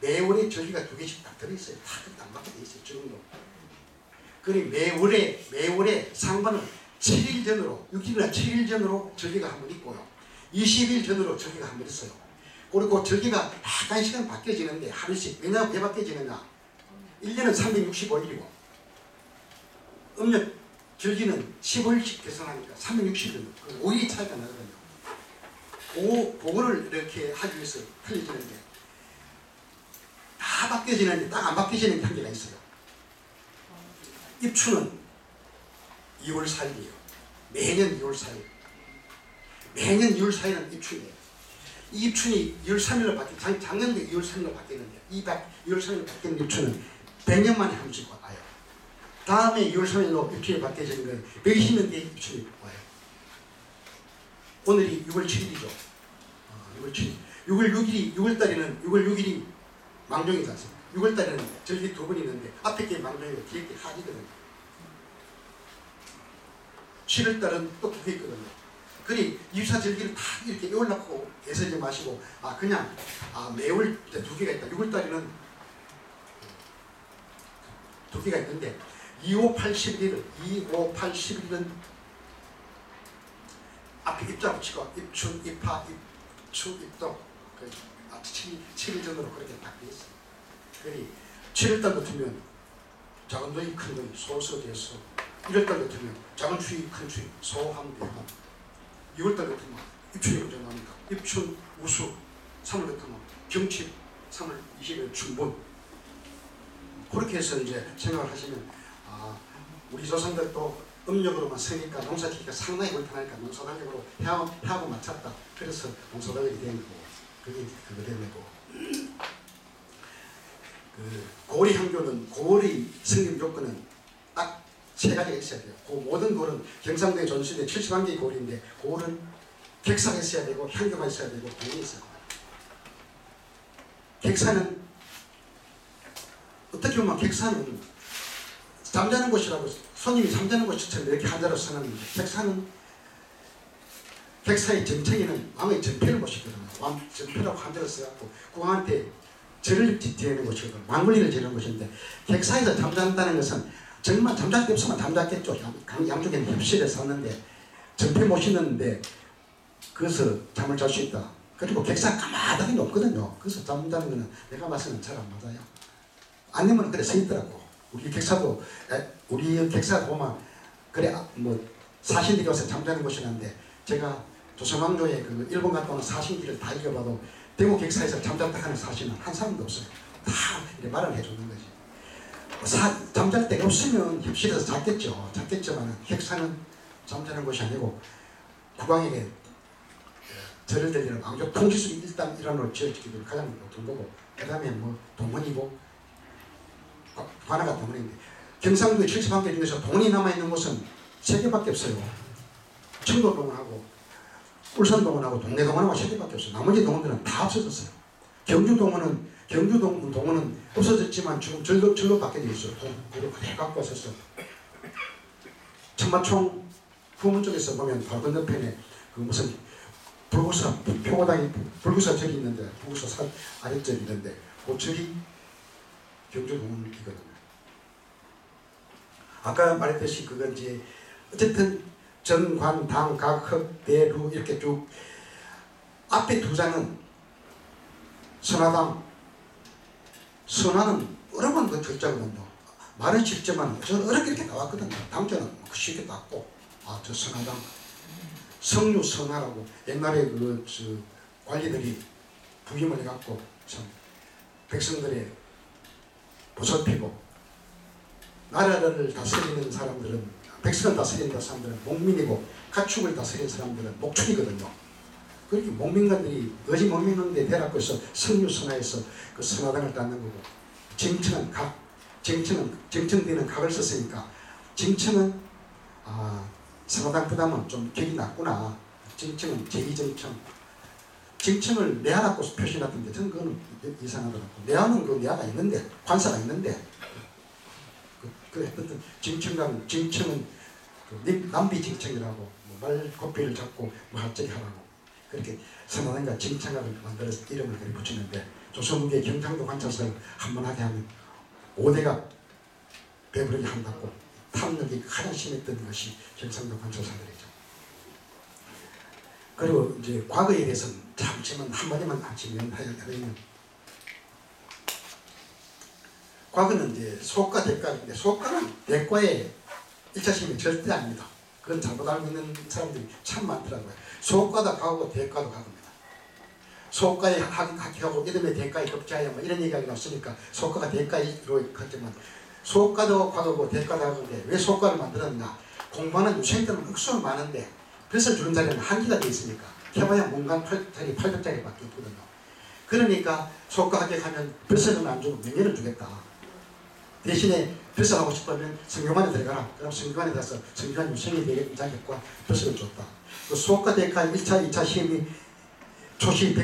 매월에 절기가 2개씩 딱 들어있어요. 딱 맞게 돼 있어요. 지금도. 그리고 매월에 상반은 7일 전으로, 6일이나 7일 전으로 절기가 한 번 있고요. 20일 전으로 절기가 한 번 있어요. 그리고 절기가 약간 시간 바뀌어지는데 하루씩. 왜냐하면 왜 바뀌어지느냐. 1년은 365일이고 음력 절기는 15일씩 계산하니까 360일, 5일이 차이가 나거든요. 그거를 이렇게 하기 위해서 틀려지는데, 다 바뀌어지는데 딱 안 바뀌어지는 한계가 있어요. 입추는 2월 4일이에요. 매년 2월 4일. 매년 2월 4일은 입춘이에요. 이 입춘이 2월 3일로 작년도 2월 3일로 바뀌었는데, 2월 3일로 바뀌는 입춘은 100년 만에 한 번씩 와요. 다음에 2월 3일로 입춘이 바뀌어지는 건 120년 뒤에 입춘이 와요. 오늘이 6월 7일이죠. 6월 7일. 6월 6일이 망종이지 않습니까? 6월 달에는 절기 2번 있는데, 앞에 게 망종이고 뒤에 게 하지거든요. 7월 달은 또 2개 있거든요. 그리 24절기를 다 이렇게 외우려고 애쓰지 마시고, 매월 2개가 있다. 6월 달에는 2개가 있는데, 2, 5, 8, 11일은 앞에 입자 붙이고 입춘, 입하, 입추, 입덕 7일 전으로 그렇게 딱 되어 있어요. 그러니 7월달 같으면 작은 도이 큰 도이 소서 대소, 1월달 같으면 작은 추위 큰 추위 소함 대함, 2월달 같으면 입춘이 먼저 나옵니다. 입춘 우수, 3월 같으면 경칩, 3월 20일 춘분. 그렇게 해서 이제 생각을 하시면, 우리 조상들도 음력으로만 쓰니까 농사짓기가 상당히 불편하니까 농사달력으로 해하고 맞췄다. 그래서 농사달력이 된 거고, 그게 그거 된 거고. 고리 향교는 고리 성립 요건은 딱 3가지가 있어야 돼요. 그 모든 고는 경상도에 존수된 71개의 고리인데, 고는 객사가 있어야 되고 향교가 있어야 되고 돈이 있어야 돼요. 객사는 어떻게 보면 객사는 잠자는 곳이라고, 손님이 잠자는 곳처럼 이렇게 한자로 써놨는데, 객사의 정책에는 왕의 전패를 모시거든요. 왕 전패라고 한자로 써갖고 국왕한테 절을 지내는 곳이거든요. 왕군리를 지내는 곳인데, 객사에서 잠잔다는 것은 정말 잠잘 데 없으면 잠잤겠죠. 양쪽에는 협실에 섰는데 전패 모시는데 그래서 잠을 잘 수 있다. 그리고 객사 까마득이 높거든요. 그래서 잠자는 거는 내가 봤을 때는 잘 안 맞아요. 아니면 그래 서 있더라고. 우리 객사도 보면 그래 사신들이 와서 잠자는 곳이라는데, 제가 조선왕조의 그 일본 갔다 오는 사신기를 다 읽어봐도 대구 객사에서 잠잤다 하는 사신은 한 사람도 없어요. 다 이렇게 말을 해주는 거지. 잠잘 데가 없으면 협실에서 잤겠지만 객사는 잠자는 곳이 아니고 국왕에게 절을 드리는 왕조 통치수 일단 일환으로 지어지기를 가장 높은 거고, 그 다음에 동문이고 관아가 동문인데, 경상도에 71개 중에서 동문이 남아있는 곳은 3개밖에 없어요. 청도동문하고 울산동문하고 동래동문하고 3개밖에 없어요. 나머지 동문들은 다 없어졌어요. 경주동문은 없어졌지만 지금 절로 바뀌어 있어요. 그리고 그래 갖고 왔었어. 천마총 후문 쪽에서 보면 바로 건너편에 그 무슨 불구사 절이 있는데, 불구사 아랫절이 있는데, 그 절이 경주동문이거든요. 아까 말했듯이 그건 이제 어쨌든 정관, 당, 각, 흑, 대, 루 이렇게 쭉 앞에 두 장은 선화당. 선화는 여러 번 그 글자거든요. 말은 쉽지만 저는 어렵게 이렇게 나왔거든요. 당자는 쉽게 나왔고 저 선화당. 성류 선화라고 옛날에 저 관리들이 부임을 해갖고 참 백성들의 보살피고 나라를 다스리는 사람들은 백성을 다스리는 사람들은 목민이고 가축을 다스리는 사람들은 목축이거든요. 그렇게 목민관들이 거지 목민인데 대놓고 해서 성류선화에서 그 선화당을 닦는 거고 정청은 각, 정청되는 각을 썼으니까 정청은 선화당보다는 좀 격이 낮구나. 정청은 제2정청. 정청을 내하라고 표시해놨던데 저는 그거는 이상하더라고. 내하는 그 내하가 있는데 관사가 있는데 어떤 정청은 남비 정청이라고 말 고삐를 잡고 할적이 하라고 그렇게 선화당과 정청각을 만들어서 이름을 그리 붙이는데 조선무기의 경상도 관찰사를 한번 하게 하면 5대가 배부르게 한다고 탐욕이 가장 심했던 것이 경상도 관찰사들이죠. 그리고 이제 과거에 대해서는 잠시만 한마디만 하시면 하려면 과거는 이제 소과 대과인데 소과는 대과의 1차 시험이 절대 아닙니다. 그건 잘못 알고 있는 사람들이 참 많더라고요. 소과도 가고 대과도 가고입니다. 소과에 합격하고 이름의 대과에 급제하여 뭐 이런 얘기가 나왔으니까 소과가 대과로 갔지만 소과도 과거고 대과도 과거인데 왜 소과를 만들었나? 공부하는 유생들은 억수로 많은데 벼슬 주는 자리는 한계가 되어 있으니까 해봐야 문간 8자리 800자리밖에 없거든요. 그러니까 소과 합격하면 벼슬은 안 주고 명예를 주겠다. 대신에 벼슬하고 싶으면 성교관에 들어가라. 그럼 성교관에 가서 성교관 유생이 되는 자격과 벼슬을 줬다. 그 소과 대과 1차, 2차 시험이 초시,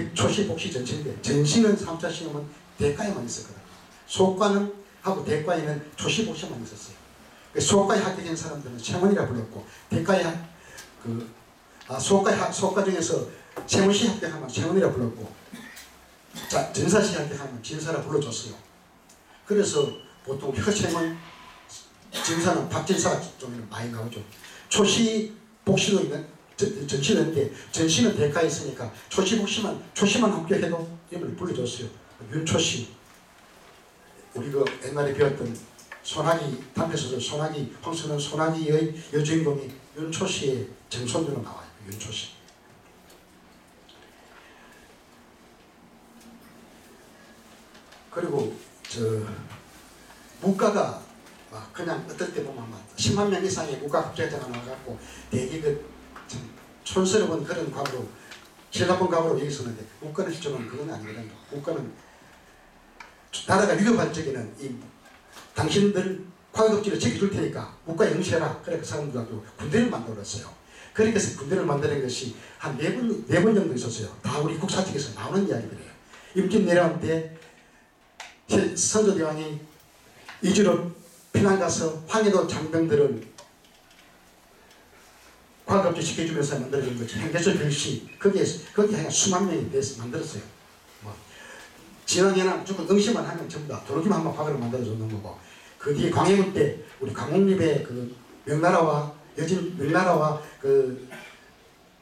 복시, 전시인데 전시는 3차 시험은 대과에만 있었거든요. 소과는 하고 대과에는 초시, 복시만 있었어요. 소과에 합격한 사람들은 생원이라 불렀고 대과에 소과 중에서 생원시 합격하면 생원이라 불렀고 자 전사시 합격하면 진사라 불러줬어요. 그래서 보통 혀생원 진사는 박진사가 좀 많이 나오죠. 초시, 복시도 있는 전시는 있는데 전시는 대가에 있으니까 초시만 합격해도 이름을 불러줬어요. 윤초시 우리 그 옛날에 배웠던 소나기 단편소설 소나기 황선은 소나기의 여주인공이 윤초시의 정손으로 나와요. 윤초시. 그리고 문과가 그냥 어떨 때 보면 10만 명 이상의 문과 합격자가 나와갖고 대개 촌스러운 그런 과거로 신라본 과거로 여기 있었는데 문과는 실제로는 그건 아니거든요. 문과는 나라가 위급할 적에는 당신들 과거급제를 지켜줄 테니까 문과 영시해라. 그래 그 사람들하고 군대를 만들었어요. 그렇게 해서 군대를 만드는 것이 한 4번 정도 있었어요. 다 우리 국사책에서 나오는 이야기들이에요. 임진 내려올 때 선조대왕이 이주로 피난 가서 황해도 장병들을 과거급제 시켜주면서 만들어진 거죠. 행개설 별시 거기에 한 수만 명이 돼서 만들었어요. 지방에나 무조건 응시만 하면 전부 다 도로기만 한번 과거를 만들어줬는 거고 그 뒤에 광해군 때 우리 강홍립의 그 명나라와 그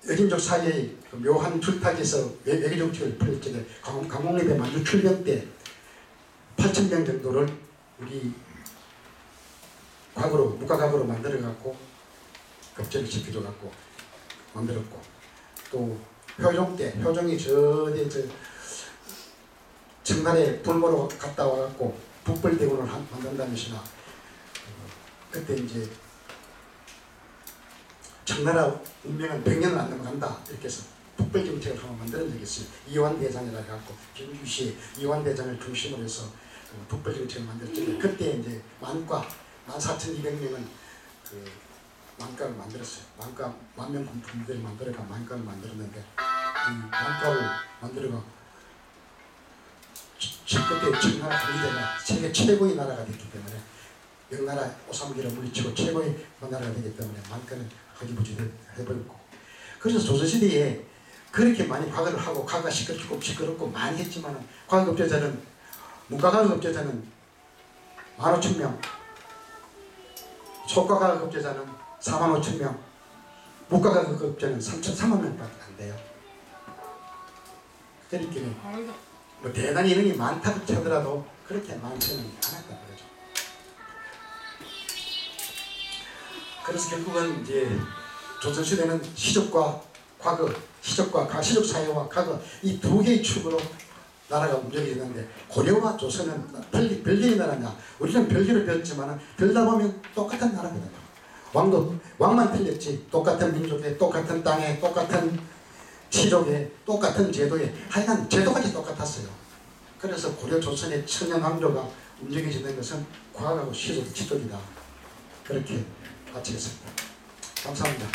여진족 사이의 그 묘한 줄타기에서 외교정책을 펼칠 때 강홍립의 만주 출병 때 8,000명 정도를 우리 무과각으로 만들어갖고 급제를 시켜줘갖고 만들었고 또 효종 때 효종이 정날에 불보러 갔다 와갖고 북벌대군을 만든다면서나 그때 이제 청나라 운명은 100년을 안 넘어간다 이렇게 해서 북벌정책을 한번 만드는 적이 있어요. 이완대장이라 해갖고 경주시에 이완대장을 중심으로 해서 북벌정책을 만들었죠. 그때 이제 만과 14,200명은 그 만과를 만들었어요. 만과 만명 군대를 만들어가 만과를 만들었는데 이 만과를 만들어가 그때 청나라 강대가 세계 최고의 나라가 됐기 때문에 명나라 오삼기를 물리치고 최고의 나라가 되기 때문에 만과는 허기부지 해버렸고 그래서 조선시대에 그렇게 많이 과거를 하고 과거가 시끄럽고 많이 했지만 문과과거급제자는 15,000명 초과가급제자는 4만 5천 명, 무과가급제는 3만 명밖에 안 돼요. 그러니까 뭐 대단히 인원이 많다고 쳐더라도 그렇게 많지는 않았다 그러죠. 그래서 결국은 이제 조선시대는 시족과 과거, 시족 사회와 과거 이 두 개의 축으로 나라가 움직이는데 고려와 조선은 별개의 나라냐? 우리는 별개로 배웠지만 별다 보면 똑같은 나라거든요. 왕만 틀렸지 똑같은 민족에 똑같은 땅에 똑같은 시족에 똑같은 제도에 하여간 제도까지 똑같았어요. 그래서 고려 조선의 천년 왕조가 움직여지는 것은 과거하고 시족이다. 그렇게 마치겠습니다. 감사합니다.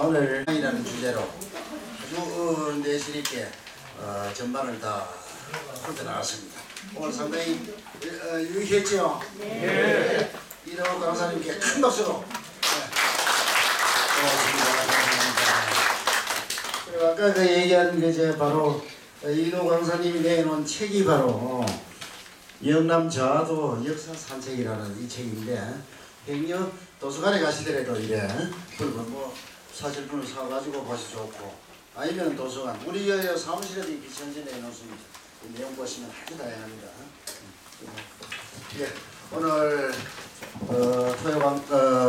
오늘 이라는 주제로 아주 내실 있게 전반을 다 풀어 나왔습니다. 오늘 상당히 유익했죠? 네. 이동욱 강사님께 큰 박수로. 고맙습니다. 그리고 아까 그 얘기한 게 이제 바로 이동욱 강사님이 내놓은 책이 바로 영남 저하도 역사 산책이라는 이 책인데, 행여 도서관에 가시더라도 이래 물건 뭐 사실품을 사가지고 보시 좋고, 아니면 도서관 우리 사무실에도 이렇게 전시해 놓습니다. 내용 보시면 아주 다양합니다. 예, 오늘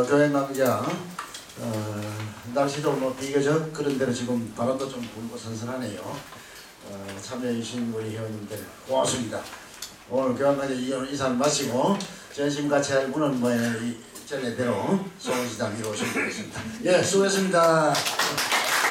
교양 강좌 날씨도 뭐 비교적 그런 대로 지금 바람도 좀 불고 선선하네요. 참여해 주신 우리 회원님들 고맙습니다. 오늘 교양 강좌 이사를 마치고 전심 같이 할 분은 뭐 전례대로 소원시장 이루어지겠습니다. 예, 수고했습니다.